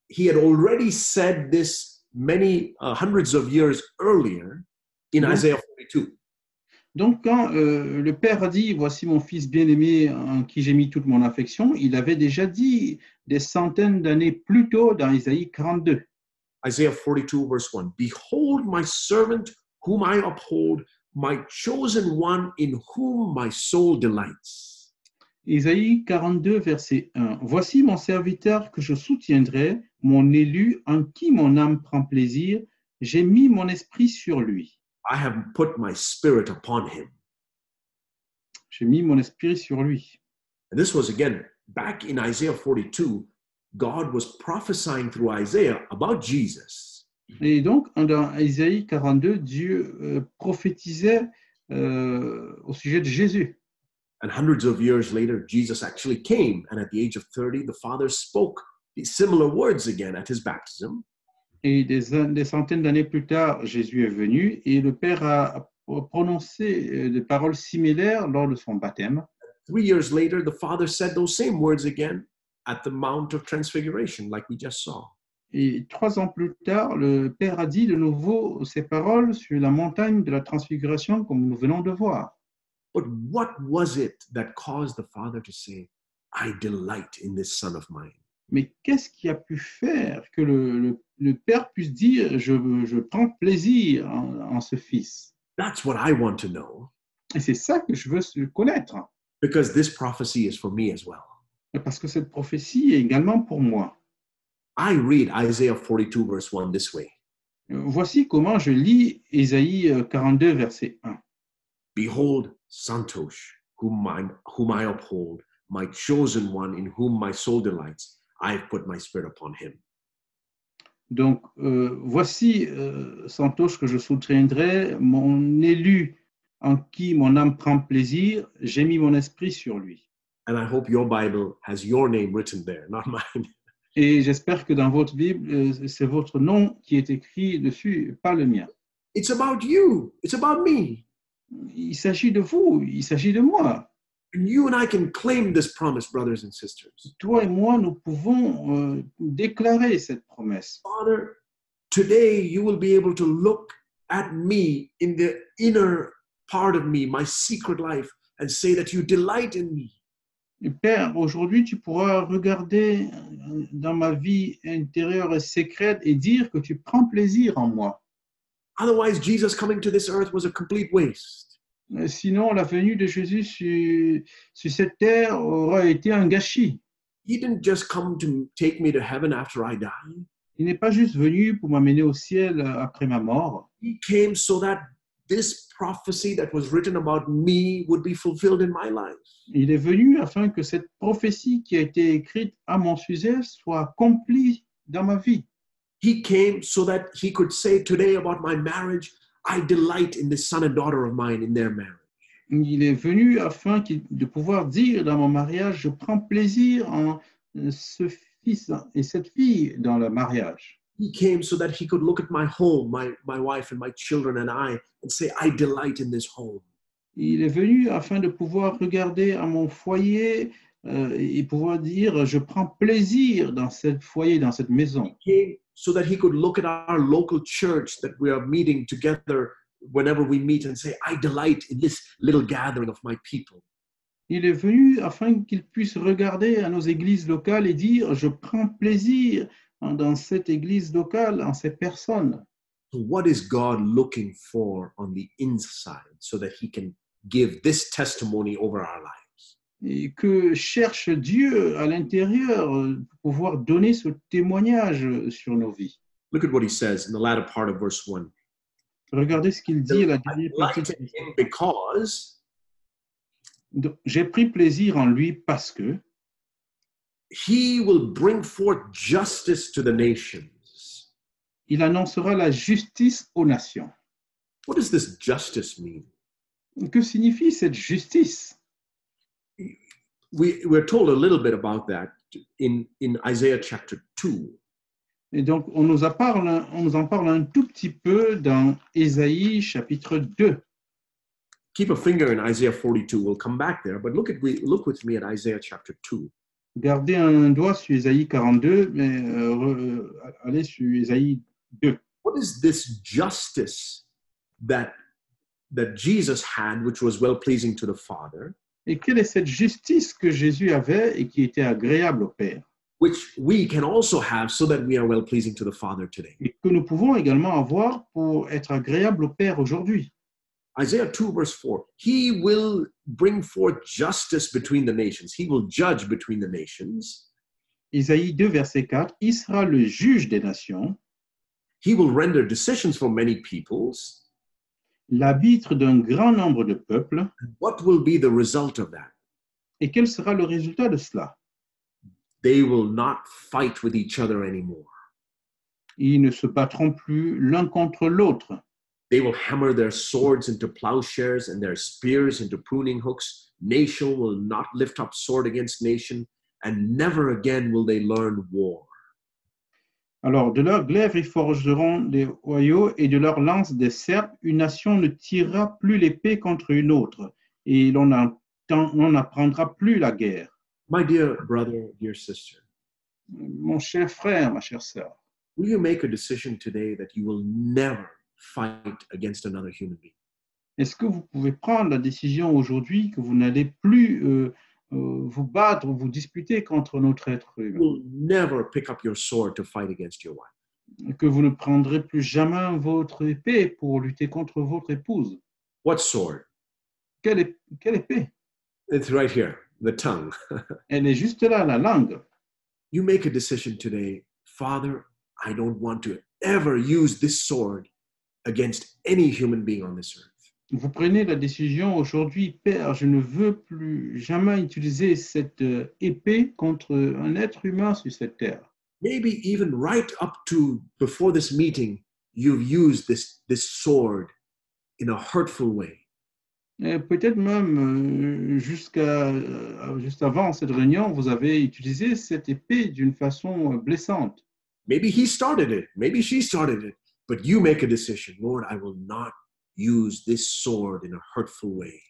he had already said this many hundreds of years earlier in Isaiah 42. Donc, quand le Père a dit « Voici mon Fils bien-aimé en qui j'ai mis toute mon affection », il avait déjà dit des centaines d'années plus tôt dans Isaïe 42. Isaiah 42, verse 1, "Behold my servant whom I uphold, my chosen one in whom my soul delights." Isaïe 42, verset 1. « Voici mon serviteur que je soutiendrai, mon élu en qui mon âme prend plaisir. J'ai mis mon esprit sur lui. » I have put my spirit upon him. J'ai mis mon esprit sur lui. And this was again back in Isaiah 42. God was prophesying through Isaiah about Jesus. Et donc, dans Isaïe 42, Dieu prophétisait au sujet de Jésus. And hundreds of years later, Jesus actually came. And at the age of 30, the Father spoke these similar words again at his baptism. Et des centaines d'années plus tard, Jésus est venu et le Père a prononcé des paroles similaires lors de son baptême. 3 years later, the Father said those same words again at the Mount of Transfiguration, like we just saw. Et 3 ans plus tard, le Père a dit de nouveau ces paroles sur la montagne de la Transfiguration, comme nous venons de voir. But what was it that caused the Father to say, "I delight in this Son of mine"? Mais qu'est-ce qui a pu faire que le Père puisse dire je prends plaisir en ce Fils? That's what I want to know, Et c'est ça que je veux connaître, because this prophecy is for me as well. parce que cette prophétie est également pour moi. I read Isaiah 42, verse 1 this way. Voici comment je lis Ésaïe 42, verset 1. "Behold, Santosh, whom I uphold, my chosen one in whom my soul delights. I have put my spirit upon him." Donc, voici Santosh que je soutiendrai, mon élu en qui mon âme prend plaisir, j'ai mis mon esprit sur lui. And I hope your Bible has your name written there, not mine. Et j'espère que dans votre Bible, c'est votre nom qui est écrit dessus, pas le mien. It's about you. It's about me. Il s'agit de vous, il s'agit de moi. And you and I can claim this promise, brothers and sisters. Toi et moi, nous pouvons déclarer cette promesse. Father, today you will be able to look at me in the inner part of me, my secret life, and say that you delight in me. Père, aujourd'hui, tu pourras regarder dans ma vie intérieure et secrète et dire que tu prends plaisir en moi. Otherwise, Jesus coming to this earth was a complete waste. Sinon, la venue de Jésus sur cette terre aura été un gâchis. He didn't just come to take me to heaven after I die. Il n'est pas juste venu pour m'amener au ciel après ma mort. He came so that this prophecy that was written about me would be fulfilled in my life. Il est venu afin que cette prophétie qui a été écrite à mon sujet soit accomplie dans ma vie. He came so that he could say today about my marriage, I delight in this son and daughter of mine in their marriage. Il est venu afin de pouvoir dire dans mon mariage, je prends plaisir en ce fils et cette fille dans le mariage. He came so that he could look at my home, my wife and my children and I, and say, I delight in this home. Il est venu afin de pouvoir regarder à mon foyer et pouvoir dire, je prends plaisir dans ce foyer, dans cette maison. He came so that he could look at our local church that we are meeting together whenever we meet and say, I delight in this little gathering of my people. Il est venu afin qu'il puisse regarder à nos églises locales et dire, je prends plaisir dans cette église locale, en ces personnes. So what is God looking for on the inside so that he can give this testimony over our lives? Et que cherche Dieu à l'intérieur pour pouvoir donner ce témoignage sur nos vies. Look at what he says in the latter part of verse 1. Regardez ce qu'il dit à la I dernière partie. delight in him because J'ai pris plaisir en lui parce que he will bring forth justice to the nations. il annoncera la justice aux nations. What does this justice mean? Que signifie cette justice? We're told a little bit about that in Isaiah chapter 2. Et donc, on nous en parle un tout petit peu dans Ésaïe chapitre 2. Keep a finger in Isaiah 42. We'll come back there, but look with me at Isaiah chapter 2. Gardez un doigt sur Ésaïe 42, mais allez sur Ésaïe 2. What is this justice that Jesus had, which was well-pleasing to the Father, Et quelle est cette justice que Jésus avait et qui était agréable au Père, which we can also have so that we are well-pleasing to the Father today? et que nous pouvons également avoir pour être agréable au Père aujourd'hui? Isaiah 2 verse 4, he will bring forth justice between the nations. He will judge between the nations. Ésaïe 2, verset 4, il sera le juge des nations, He will render decisions for many peoples. l'arbitre d'un grand nombre de peuples. What will be the result of that? Et quel sera le résultat de cela? They will not fight with each other anymore. Ils ne se battront plus l'un contre l'autre. They will hammer their swords into plowshares and their spears into pruning hooks. Nation will not lift up sword against nation, and never again will they learn war. Alors, de leur glaive, ils forgeront des hoyaux et de leur lance des serpes. Une nation ne tirera plus l'épée contre une autre et l'on n'apprendra plus la guerre. My dear brother, dear sister, Mon cher frère, ma chère sœur, will you make a decision today that you will never fight against another human being? est-ce que vous pouvez prendre la décision aujourd'hui que vous n'allez plus vous battre ou vous disputer contre notre être You humain, will never pick up your sword to fight against your wife. que vous ne prendrez plus jamais votre épée pour lutter contre votre épouse? What sword? Quelle épée? It's right here, the tongue. Elle est juste là, la langue. You make a decision today, Father, I don't want to ever use this sword against any human being on this earth. Vous prenez la décision aujourd'hui, Père, je ne veux plus jamais utiliser cette épée contre un être humain sur cette terre. Maybe even right up to before this meeting, you've used this sword in a hurtful way. Et peut-être même juste avant cette réunion, vous avez utilisé cette épée d'une façon blessante. Maybe he started it, maybe she started it, but you make a decision, Lord, I will not use this sword in a hurtful way.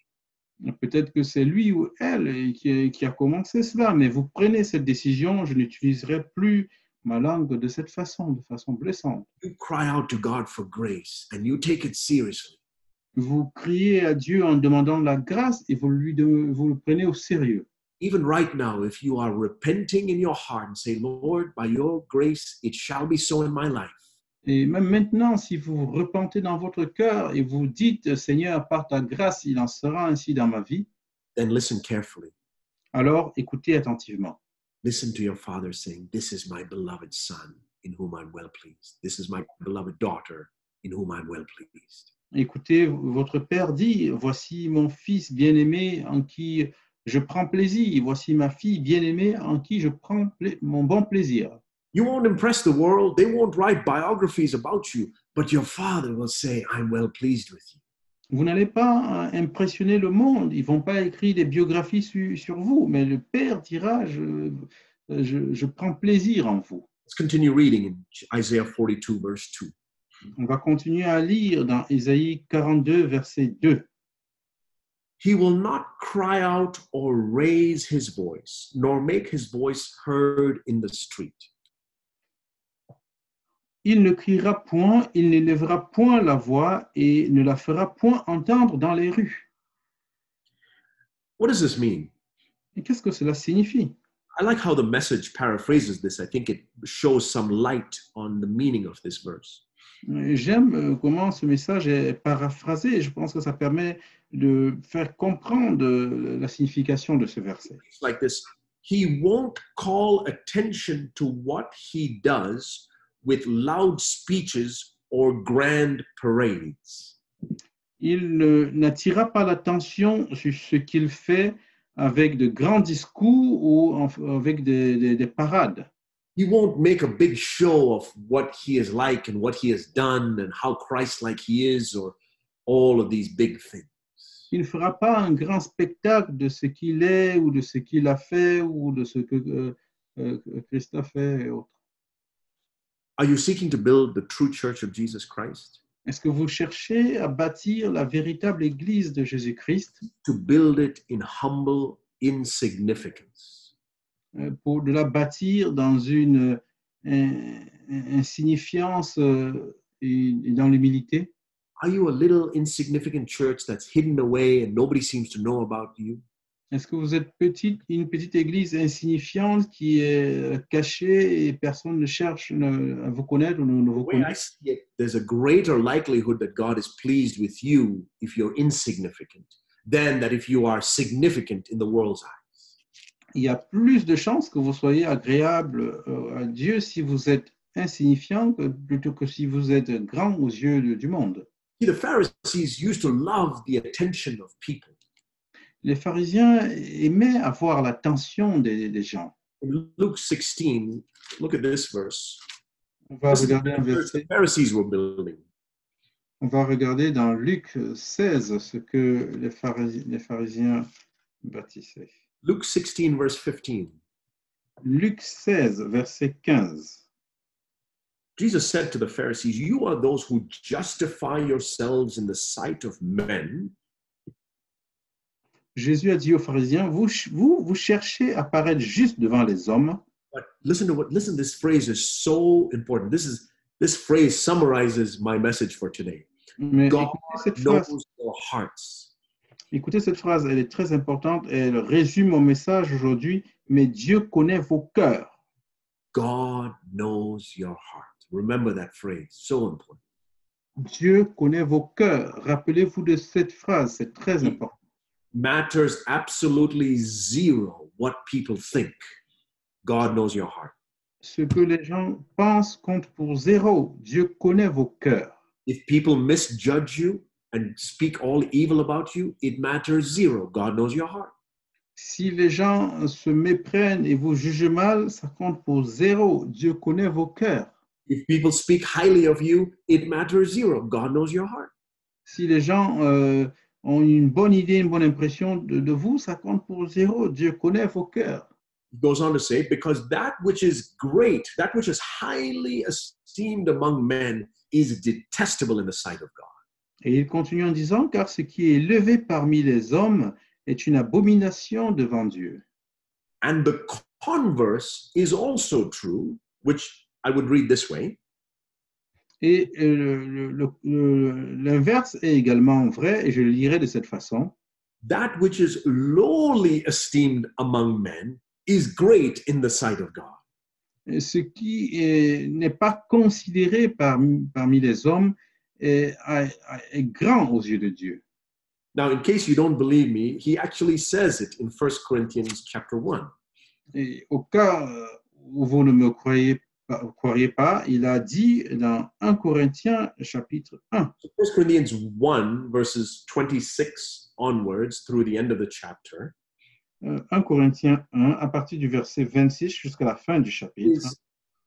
Peut-être que c'est lui ou elle qui a commencé cela, mais vous prenez cette décision, je n'utiliserai plus ma langue de cette façon, de façon blessante. You cry out to God for grace and you take it seriously. Vous criez à Dieu en demandant la grâce et vous le prenez au sérieux. Even right now, if you are repenting in your heart and say, Lord, by your grace, it shall be so in my life. Et même maintenant, si vous vous repentez dans votre cœur et vous dites, Seigneur, par ta grâce, il en sera ainsi dans ma vie, Then listen carefully. alors écoutez attentivement. Listen to your Father saying, this is my beloved Son in whom I'm well pleased. This is my beloved daughter in whom I'm well pleased. Écoutez, votre Père dit, voici mon fils bien-aimé en qui je prends plaisir. Voici ma fille bien-aimée en qui je prends mon bon plaisir. You won't impress the world. They won't write biographies about you, but your Father will say, I'm well pleased with you. Vous n'allez pas impressionner le monde. Ils ne vont pas écrire des biographies sur vous, mais le Père dira, je prends plaisir en vous. Let's continue reading in Isaiah 42, verse 2. On va continuer à lire dans Ésaïe 42, verset 2. He will not cry out or raise his voice, nor make his voice heard in the street. Il ne criera point, il n'élèvera point la voix et ne la fera point entendre dans les rues. What does this mean? Et qu'est-ce que cela signifie? I like how the Message paraphrases this. I think it shows some light on the meaning of this verse. J'aime comment ce message est paraphrasé. Je pense que ça permet de faire comprendre la signification de ce verset. It's like this. He won't call attention to what he does with loud speeches or grand parades. Il n'attirera pas l'attention sur ce qu'il fait avec de grands discours ou avec des parades. He won't make a big show of what he is like and what he has done and how Christ-like he is or all of these big things. Il ne fera pas un grand spectacle de ce qu'il est ou de ce qu'il a fait ou de ce que Christ a fait et autres. Are you seeking to build the true church of Jesus Christ? Est-ce que vous cherchez à bâtir la véritable Église de Jésus-Christ To build it in humble insignificance. pour de la bâtir dans une insignifiance et dans l'humilité? Are you a little insignificant church that's hidden away and nobody seems to know about you? Est-ce que vous êtes une petite église insignifiante qui est cachée et personne ne cherche à vous connaître ou ne vous The way I connaît? see it, there's a greater likelihood that God is pleased with you if you're insignificant than that if you are significant in the world's eye. Il y a plus de chances que vous soyez agréable à Dieu si vous êtes insignifiant plutôt que si vous êtes grand aux yeux du monde. See, the Pharisees used to love the attention of people. Les pharisiens aimaient avoir l'attention des gens. In Luke 16, look at this verse. On va This is regarder un the church the verset. Pharisees were building. On va regarder dans Luc 16 ce que les pharisiens bâtissaient. Luke 16, verse 15. Luc 16, verset 15. Jesus said to the Pharisees, "You are those who justify yourselves in the sight of men, Jésus a dit aux pharisiens, vous cherchez à paraître juste devant les hommes, but listen, this phrase is so important. This phrase summarizes my message for today. mais God knows your hearts. écoutez cette phrase, elle est très importante, elle résume mon message aujourd'hui, mais Dieu connaît vos cœurs. God knows your heart. Remember that phrase, so important. Dieu connaît vos cœurs. Rappelez-vous de cette phrase, c'est très important. Matters absolutely zero what people think. God knows your heart. Ce que les gens pensent compte pour zéro. Dieu connaît vos cœurs. If people misjudge you and speak all evil about you, it matters zero. God knows your heart. Si les gens se méprennent et vous jugent mal, ça compte pour zéro. Dieu connaît vos cœurs. If people speak highly of you, it matters zero. God knows your heart. Si les gens ont une bonne idée, une bonne impression de vous, ça compte pour zéro. Dieu connaît vos cœurs. He goes on to say, because that which is great, that which is highly esteemed among men, is detestable in the sight of God. Et il continue en disant, car ce qui est élevé parmi les hommes est une abomination devant Dieu. And the converse is also true, which I would read this way. Et l'inverse est également vrai, et je le lirai de cette façon. That which is lowly esteemed among men is great in the sight of God. Ce qui n'est pas considéré parmi les hommes est grand aux yeux de Dieu. Now, in case you don't believe me, he actually says it in 1 Corinthians chapter 1. Et au cas où vous ne me croiriez pas, il a dit dans 1 Corinthiens chapitre 1. So 1 Corinthians 1, verses 26 onwards through the end of the chapter, 1 Corinthiens 1, à partir du verset 26 jusqu'à la fin du chapitre, is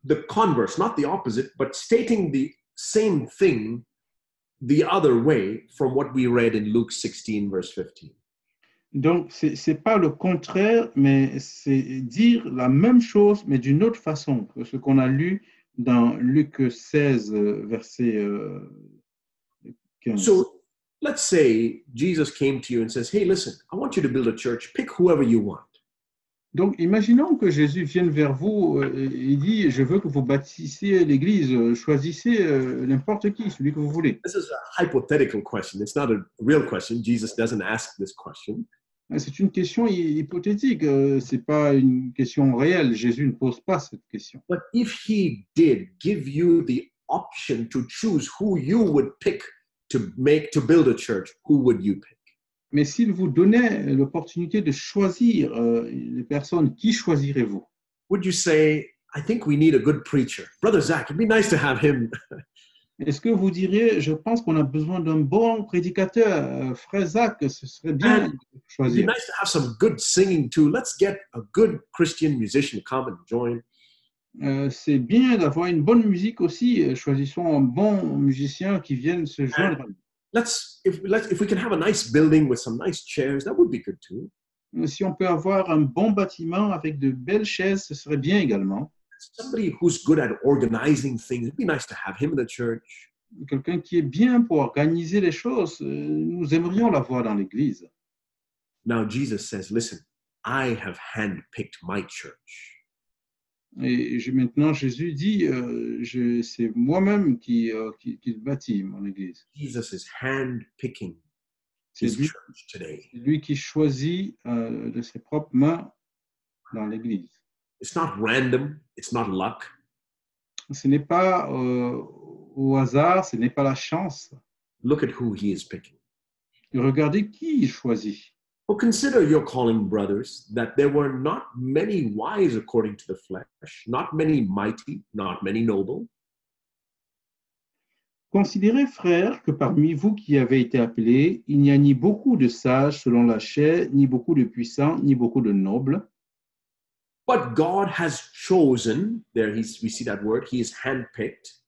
the converse, not the opposite, but stating the same thing the other way from what we read in Luke 16, verse 15. Donc, ce n'est pas le contraire, mais c'est dire la même chose, mais d'une autre façon que ce qu'on a lu dans Luc 16, verset 15. So let's say Jesus came to you and says, hey, listen, I want you to build a church. Pick whoever you want. Donc, imaginons que Jésus vienne vers vous et dit, je veux que vous bâtissiez l'Église, choisissez n'importe qui, celui que vous voulez. This is a hypothetical question. It's not a real question. Jesus doesn't ask this question. C'est une question hypothétique, ce n'est pas une question réelle. Jésus ne pose pas cette question. But if he did give you the option to choose who you would pick to build a church, who would you pick? Mais s'il vous donnait l'opportunité de choisir les personnes, qui choisirez-vous? Would you say, I think we need a good preacher? Brother Zach, it'd be nice to have him. Est-ce que vous diriez, je pense qu'on a besoin d'un bon prédicateur, frère Zach, ce serait bien de It'd be choisir. nice to have some good singing too. Let's get a good Christian musician to come and join. C'est bien d'avoir une bonne musique aussi. Choisissons un bon musicien qui vienne se joindre à nous. If we can have a nice building with some nice chairs, that would be good too. Si on peut avoir un bon bâtiment avec de belles chaises, ce serait bien également. Somebody who's good at organizing things. It'd be nice to have him in the church. Quelqu'un qui est bien pour organiser les choses, nous aimerions l'avoir dans l'Église. Now Jesus says, listen, I have handpicked my church. Et maintenant, Jésus dit, c'est moi-même qui bâtis mon Église. Jesus is handpicking C'est his lui, church today. lui qui choisit de ses propres mains dans l'Église. It's not random. It's not luck. Ce n'est pas au hasard, ce n'est pas la chance. Look at who he is picking. Regardez qui il choisit. Well, consider your calling, brothers, that there were not many wise according to the flesh, not many mighty, not many noble. Considérez, frères, que parmi vous qui avez été appelés, il n'y a ni beaucoup de sages selon la chair, ni beaucoup de puissants, ni beaucoup de nobles. But God has chosen, we see that word, he is handpicked.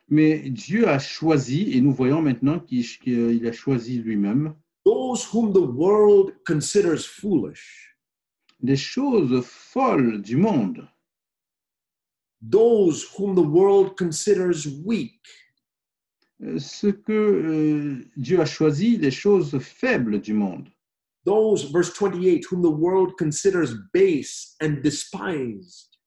Mais Dieu a choisi, et nous voyons maintenant qu'il a choisi lui-même, Those whom the world considers foolish, des choses folles du monde, those whom the world considers weak, ce que Dieu a choisi, les choses faibles du monde. those, verse 28, whom the world considers base and despised.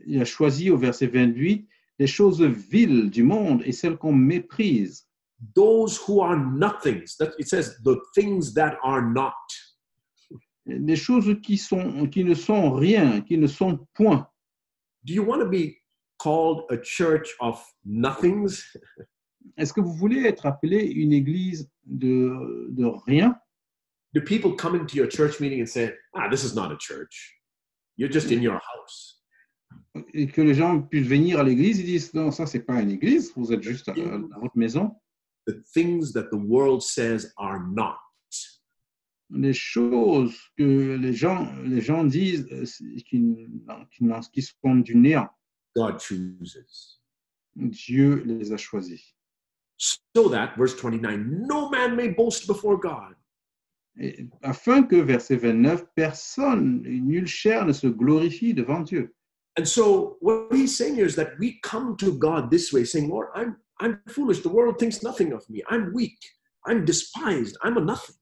Il a choisi au verset 28 les choses viles du monde et celles qu'on méprise. Those who are nothings. That it says the things that are not. Les choses qui ne sont rien, qui ne sont point. Do you want to be called a church of nothings? Est-ce que vous voulez être appelé une église de rien? Do people come into your church meeting and say, this is not a church. You're just in your house. Et que les gens puissent venir à l'église et disent, non, ça, c'est pas une église, vous êtes juste dans votre maison. The things that the world says are not. Les choses que les gens disent qui sont du néant. God chooses. Dieu les a choisis. So that, verse 29, no man may boast before God. Et afin que, verset 29, personne, nulle chair ne se glorifie devant Dieu. And so what he's saying here is that we come to God this way, saying, Lord, I'm foolish. The world thinks nothing of me. I'm weak. I'm despised. I'm a nothing.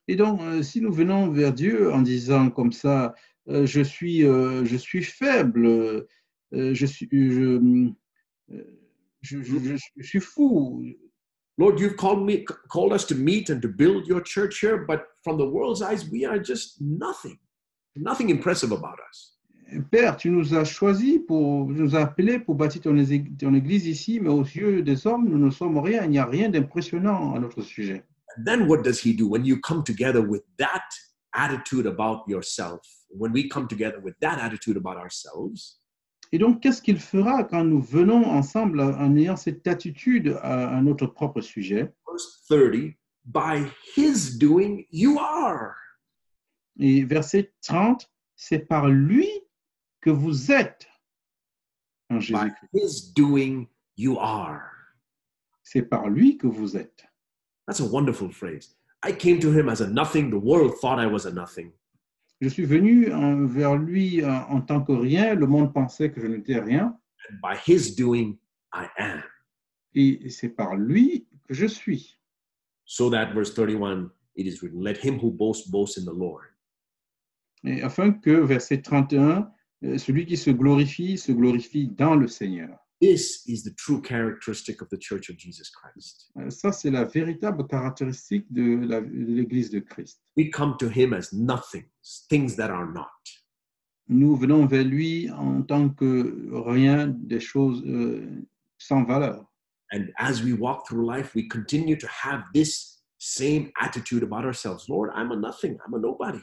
Et donc, si nous venons vers Dieu en disant comme ça, je suis faible, je suis fou. Lord, you've called us to meet and to build your church here, but from the world's eyes, we are just nothing. Nothing impressive about us. Père, tu nous as choisis, nous as appelés pour bâtir ton église ici, mais aux yeux des hommes, nous ne sommes rien. Il n'y a rien d'impressionnant à notre sujet. And then what does he do when you come together with that attitude about yourself? When we come together with that attitude about ourselves, et donc, qu'est-ce qu'il fera quand nous venons ensemble en ayant cette attitude à notre propre sujet? Verse 30, by his doing you are. Et verset 30, c'est par lui que vous êtes en Jésus-Christ. By his doing you are. C'est par lui que vous êtes. That's a wonderful phrase. I came to him as a nothing. The world thought I was a nothing. Je suis venu vers lui en tant que rien. Le monde pensait que je n'étais rien. And by his doing, I am. Et c'est par lui que je suis. So that, verse 31, it is written, let him who boasts, boast in the Lord. Et afin que, verset 31, celui qui se glorifie dans le Seigneur. This is the true characteristic of the Church of Jesus Christ. Ça, c'est la véritable caractéristique de l'Église de Christ. We come to him as nothings, things that are not. nous venons vers lui en tant que rien, des choses sans valeur. And as we walk through life, we continue to have this same attitude about ourselves. Lord, I'm a nothing, I'm a nobody.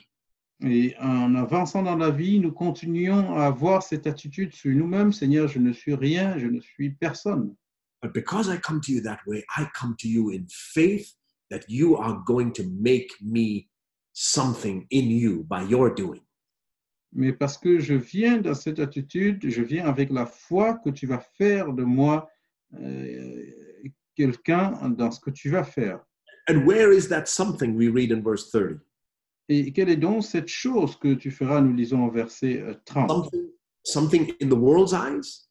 Et en avançant dans la vie, nous continuons à avoir cette attitude sur nous-mêmes. Seigneur, je ne suis rien, je ne suis personne. But because I come to you that way, I come to you in faith that you are going to make me something in you by your doing. Mais parce que je viens dans cette attitude, je viens avec la foi que tu vas faire de moi quelqu'un dans ce que tu vas faire. And where is that something we read in verse 30? Et quelle est donc cette chose que tu feras, nous lisons au verset 30. Something in the world's eyes?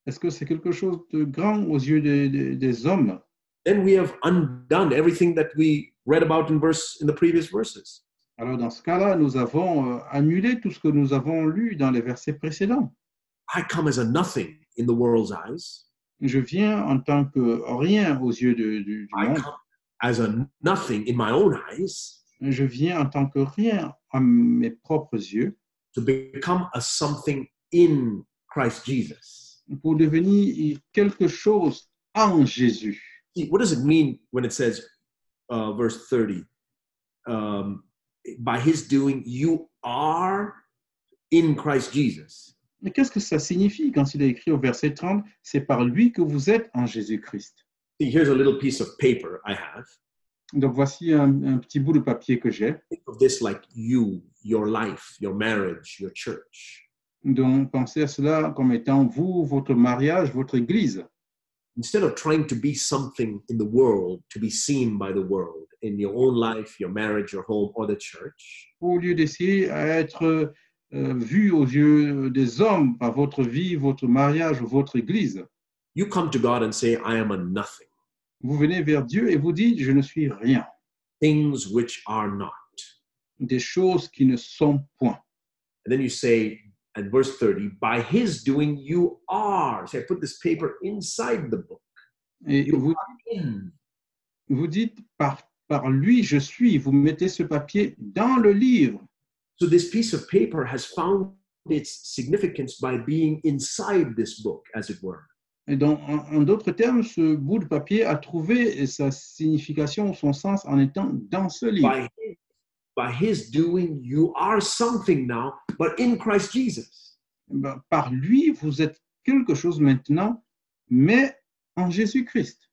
Est-ce que c'est quelque chose de grand aux yeux des hommes? Then we have undone everything that we read about in the previous verses. Alors dans ce cas-là, nous avons annulé tout ce que nous avons lu dans les versets précédents. I come as a nothing in the world's eyes. Je viens en tant que rien aux yeux du I monde. come as a nothing in my own eyes Je viens en tant que rien à mes propres yeux to become a something in Christ Jesus. pour devenir quelque chose en Jésus. See, what does it mean when it says, verse 30, by his doing, you are in Christ Jesus? Mais qu'est-ce que ça signifie quand il est écrit au verset 30? C'est par lui que vous êtes en Jésus-Christ. See, here's a little piece of paper I have. Donc voici un petit bout de papier que j'ai. Think of this like you, your life, your marriage, your church. Donc pensez à cela comme étant vous, votre mariage, votre église. Instead of trying to be something in the world, to be seen by the world, in your own life, your marriage, your home, or the church, Au lieu d'essayer à être vu aux yeux des hommes par votre vie, votre mariage ou votre église, you come to God and say, I am a nothing, vous venez vers Dieu et vous dites, je ne suis rien, things which are not. des choses qui ne sont point. And then you say, at verse 30, by his doing, you are. So I put this paper inside the book. Et You vous, are in. vous dites, par lui, je suis. Vous mettez ce papier dans le livre. So this piece of paper has found its significance by being inside this book, as it were. Et donc, en d'autres termes, ce bout de papier a trouvé sa signification, son sens en étant dans ce livre. By his doing, you are something now, but in Christ Jesus. Par lui, vous êtes quelque chose maintenant, mais en Jésus-Christ.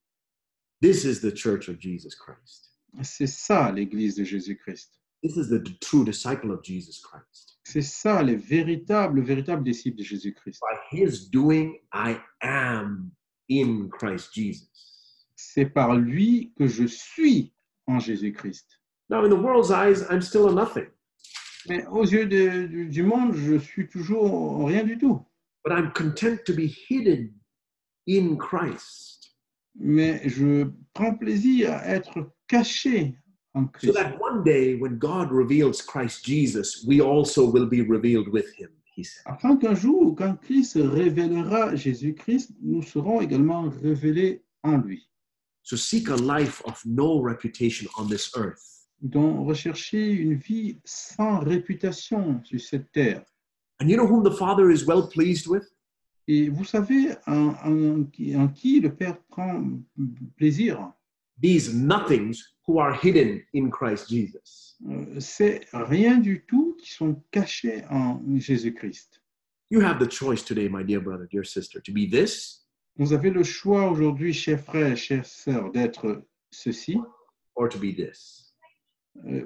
This is the church of Jesus Christ. C'est ça, l'Église de Jésus-Christ. This is the true disciple of Jesus Christ. C'est ça, les véritables disciples de Jésus-Christ. By his doing, I am in Christ Jesus. C'est par lui que je suis en Jésus-Christ. Now, in the world's eyes, I'm still a nothing. Mais aux yeux du monde, je suis toujours rien du tout. But I'm content to be hidden in Christ. Mais je prends plaisir à être caché en So Christ. that one day, when God reveals Christ Jesus, we also will be revealed with him, he said. Afin qu'un jour, quand Christ révélera Jésus-Christ, nous serons également révélés en lui. So seek a life of no reputation on this earth. Donc, rechercher une vie sans réputation sur cette terre. And you know whom the Father is well pleased with? Et vous savez en qui le Père prend plaisir? These nothings who are hidden in Christ Jesus. C'est rien du tout qui sont cachés en Jésus-Christ. You have the choice today, my dear brother, dear sister, to be this Vous avez le choix aujourd'hui, chers frères, chères sœurs, d'être ceci, or to be this.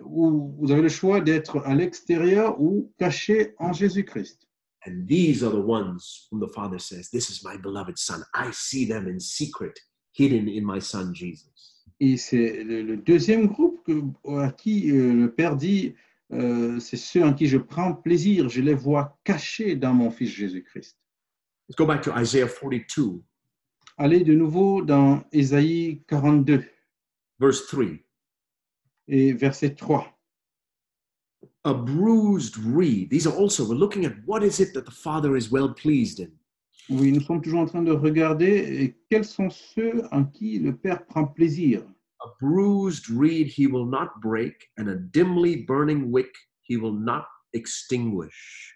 ou vous avez le choix d'être à l'extérieur ou caché en Jésus-Christ. And these are the ones whom the Father says, this is my beloved Son. I see them in secret, hidden in my Son Jesus. Et c'est le deuxième groupe à qui le Père dit, c'est ceux en qui je prends plaisir, je les vois cachés dans mon Fils Jésus-Christ. Let's go back to Isaiah 42, Allez de nouveau dans Ésaïe 42 verse 3. et verset 3. A bruised reed. These are also, we're looking at what is it that the Father is well pleased in. Oui, nous sommes toujours en train de regarder quels sont ceux en qui le Père prend plaisir. A bruised reed he will not break, and a dimly burning wick he will not extinguish.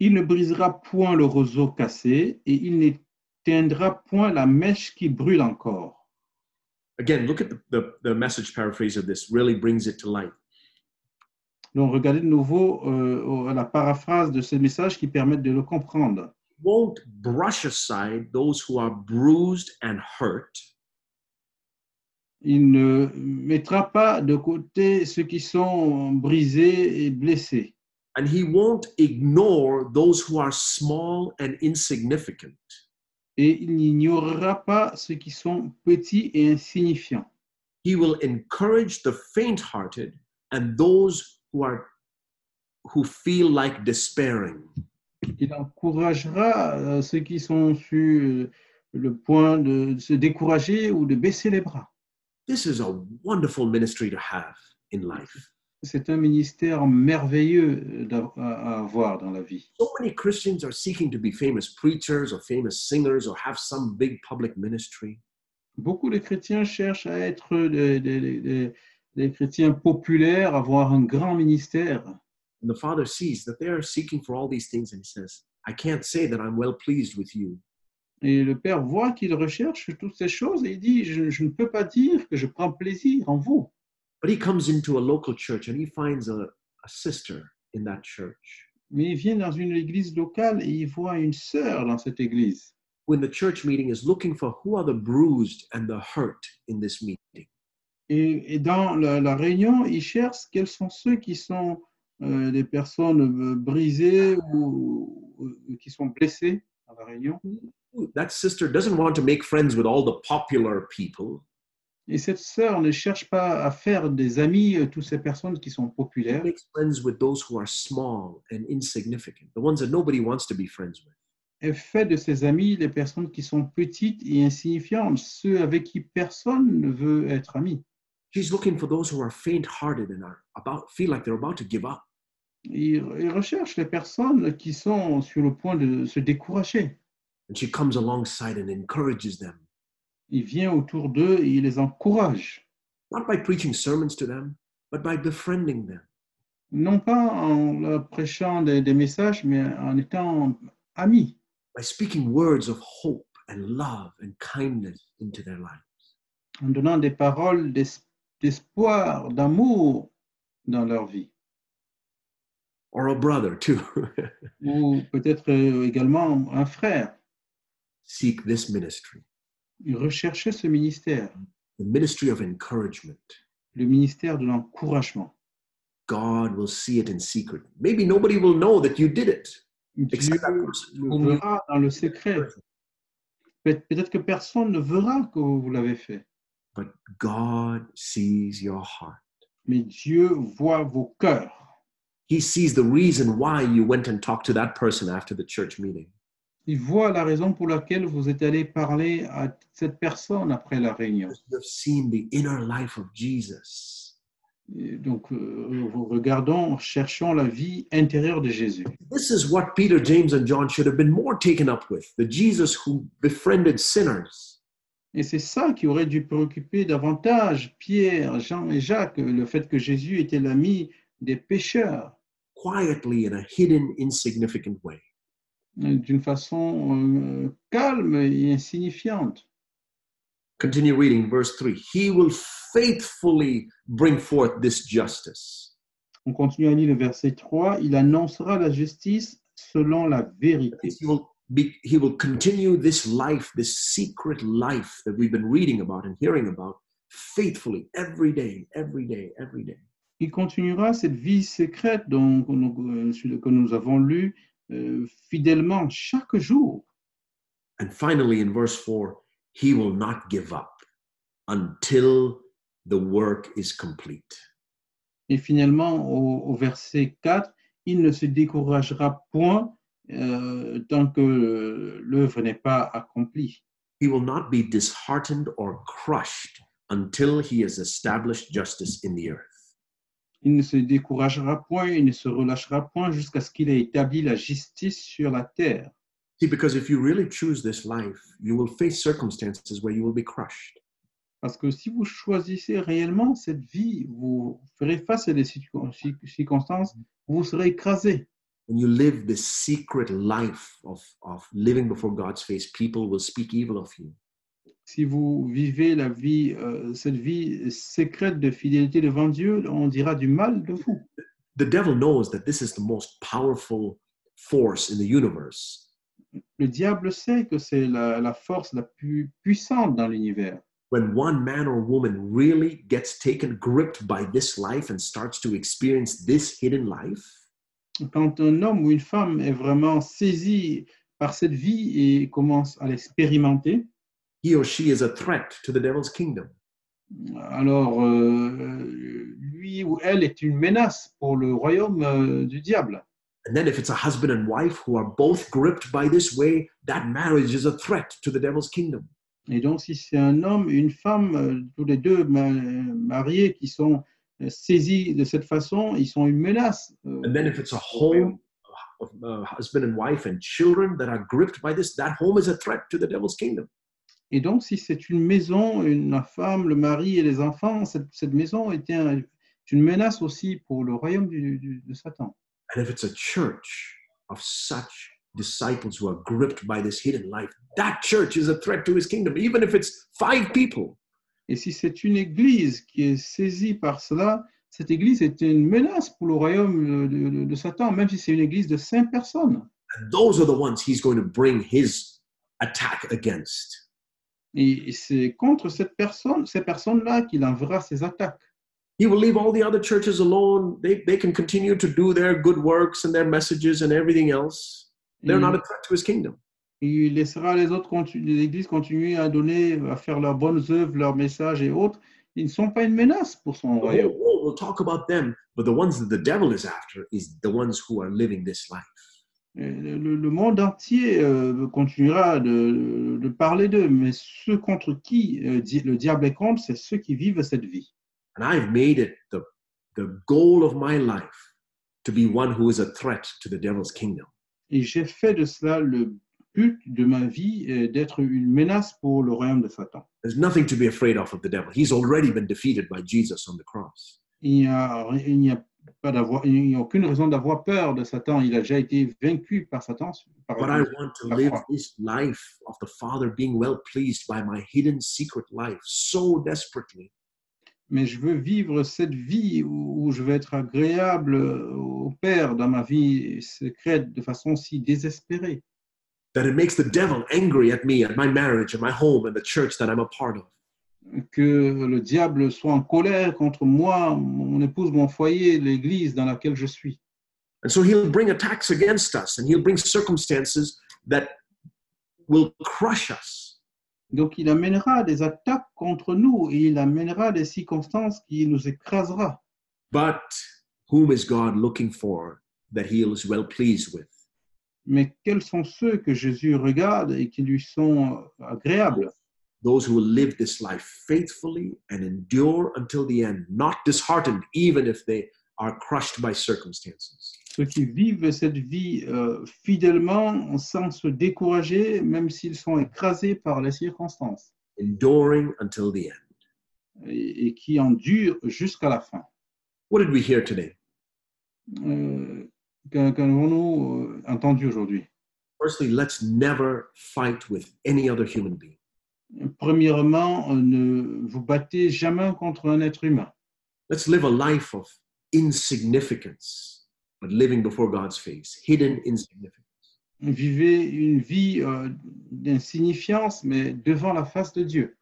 Il ne brisera point le roseau cassé et il n'éteindra point la mèche qui brûle encore. Again, look at the message paraphrase of this, really brings it to light. Donc, regardez de nouveau la paraphrase de ce message qui permet de le comprendre. Won't brush aside those who are bruised and hurt, Il ne mettra pas de côté ceux qui sont brisés et blessés. and he won't ignore those who are small and insignificant. Et il n'ignorera pas ceux qui sont petits et insignifiants. He will encourage the faint-hearted and those who feel like despairing. Il encouragera ceux qui sont sur le point de se décourager ou de baisser les bras. This is a wonderful ministry to have in life. C'est un ministère merveilleux à avoir dans la vie. So many Christians are seeking to be famous preachers or famous singers or have some big public ministry. Beaucoup de chrétiens cherchent à être des chrétiens populaires, avoir un grand ministère. And the Father sees that they are seeking for all these things and he says, I can't say that I'm well pleased with you. Et le Père voit qu'ils recherchent toutes ces choses et il dit, je ne peux pas dire que je prends plaisir en vous. But he comes into a local church and he finds a sister in that church. Mais il vient dans une église locale et il voit une sœur dans cette église. When the church meeting is looking for who are the bruised and the hurt in this meeting. Et dans la réunion, il cherche quels sont ceux qui sont des personnes brisées ou qui sont blessées à la réunion. That sister doesn't want to make friends with all the popular people. Et cette sœur ne cherche pas à faire des amis, toutes ces personnes qui sont She populaires. makes friends with those who are small and insignificant, the ones that nobody wants to be friends with. Elle fait de ses amis les personnes qui sont petites et insignifiantes, ceux avec qui personne ne veut être ami. She's looking for those who are faint-hearted and feel like they're about to give up. Il recherche les personnes qui sont sur le point de se décourager. And she comes alongside and encourages them, Il vient autour d'eux et il les encourage. not by preaching sermons to them, but by befriending them. Non pas en leur prêchant des messages, mais en étant amis, By speaking words of hope and love and kindness into their lives. en donnant des paroles d'espoir, d'amour dans leur vie. Or a brother too. Ou peut-être également un frère. Seek this ministry, Il recherchait ce ministère, the ministry of encouragement. le ministère de l'encouragement. God will see it in secret. Maybe nobody will know that you did it. Dieu Except that person le whom you verra dans le secret. Peut-être que personne ne verra que vous l'avez fait, But God sees your heart. mais Dieu voit vos cœurs. He sees the reason why you went and talked to that person after the church meeting. Il voit la raison pour laquelle vous êtes allé parler à cette personne après la réunion. You have seen the inner life of Jesus. Et donc, cherchons la vie intérieure de Jésus. This is what Peter, James, and John should have been more taken up with. The Jesus who befriended sinners. Et c'est ça qui aurait dû préoccuper davantage Pierre, Jean et Jacques, le fait que Jésus était l'ami des pécheurs, Quietly in a hidden, insignificant way. d'une façon calme et insignifiante. Continue reading verse 3. He will faithfully bring forth this justice. On continue à lire le verset 3. Il annoncera la justice selon la vérité. He will continue this life, this secret life that we've been reading about and hearing about, faithfully every day, every day, every day. Il continuera cette vie secrète que nous avons lue fidèlement chaque jour. And finally, in verse 4, he will not give up until the work is complete. Et finalement, au verset 4, il ne se découragera point tant que l'œuvre n'est pas accomplie. He will not be disheartened or crushed until he has established justice in the earth. Il ne se découragera point, il ne se relâchera point jusqu'à ce qu'il ait établi la justice sur la terre. See, because if you really choose this life, you will face circumstances where you will be crushed. Parce que si vous choisissez réellement cette vie, vous ferez face à des circonstances où vous serez écrasé. when you live this secret life of living before God's face, people will speak evil of you. Si vous vivez la vie, cette vie secrète de fidélité devant Dieu, on dira du mal de vous. The devil knows that this is the most powerful force in the universe. Le diable sait que c'est la force la plus puissante dans l'univers. When one man or woman really gets taken, gripped by this life and starts to experience this hidden life, Quand un homme ou une femme est vraiment saisi par cette vie et commence à l'expérimenter, he or she is a threat to the devil's kingdom. alors lui ou elle est une menace pour le royaume du diable. And then if it's a husband and wife who are both gripped by this way, that marriage is a threat to the devil's kingdom. Et donc, si c'est un homme et une femme, tous les deux mariés qui sont saisis de cette façon, ils sont une menace. And then if it's a home of husband and wife and children that are gripped by this, that home is a threat to the devil's kingdom. Et donc, si c'est une maison, la femme, le mari et les enfants, cette maison est une menace aussi pour le royaume de Satan. And if it's a church of such disciples who are gripped by this hidden life, that church is a threat to his kingdom, even if it's 5 people. Et si c'est une église qui est saisie par cela, cette église est une menace pour le royaume de Satan, même si c'est une église de 5 personnes. And those are the ones he's going to bring his attack against. Et c'est contre ces personnes-là qu'il enverra ses attaques. He will leave all the other churches alone. They can continue to do their good works and their messages and everything else. They're not a threat to his kingdom. Il laissera les églises continuer à faire leurs bonnes œuvres, leurs messages et autres. Ils ne sont pas une menace pour son royaume. We'll talk about them, but the ones that the devil is after is the ones who are living this life. Le monde entier continuera de parler d'eux, mais ceux contre qui le diable est contre, c'est ceux qui vivent cette vie. And I've made it the goal of my life to be one who is a threat to the devil's kingdom. Et j'ai fait de cela le but de ma vie, d'être une menace pour le royaume de Satan. There's nothing to be afraid of the devil. He's already been defeated by Jesus on the cross. Il n'y a aucune raison d'avoir peur de Satan. Il a déjà été vaincu par Satan. But I want to live this life of the Father being well pleased by my hidden secret life so desperately. Mais je veux vivre cette vie où je vais être agréable au Père dans ma vie secrète de façon si désespérée. That it makes the devil angry at me, at my marriage, at my home, and the church that I'm a part of. Que le diable soit en colère contre moi, mon épouse, mon foyer, l'église dans laquelle je suis. And so he'll bring attacks against us, and he'll bring circumstances that will crush us. Donc, il amènera des attaques contre nous et il amènera des circonstances qui nous écrasera. But whom is God looking for that he is well pleased with? Mais quels sont ceux que Jésus regarde et qui lui sont agréables? Those who will live this life faithfully and endure until the end, not disheartened even if they are crushed by circumstances. Ceux qui vivent cette vie fidèlement sans se décourager, même s'ils sont écrasés par les circonstances. Enduring until the end. Et qui endurent jusqu'à la fin. What did we hear today? Qu'avons-nous entendu aujourd'hui? Firstly, let's never fight with any other human being. Premièrement, ne vous battez jamais contre un être humain. Let's live a life of insignificance, but living before God's face, hidden insignificance. Vivez une vie d'insignifiance, mais devant la face de Dieu.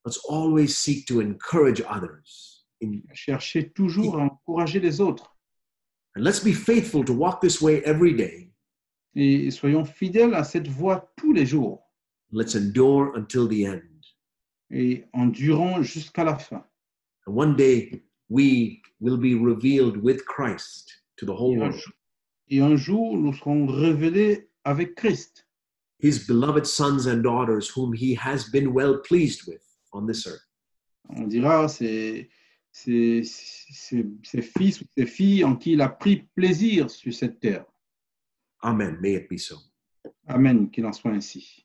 Let's always seek to encourage others. Cherchez toujours à encourager les autres. And let's be faithful to walk this way every day. Et soyons fidèles à cette voie tous les jours. Let's endure until the end. Et endurons jusqu'à la fin. And one day we will be revealed with Christ to the whole world. Et un jour, nous serons révélés avec Christ. His beloved sons and daughters whom he has been well pleased with on this earth. On dira ses fils ou ses filles en qui il a pris plaisir sur cette terre. Amen. May it be so. Amen, qu'il en soit ainsi.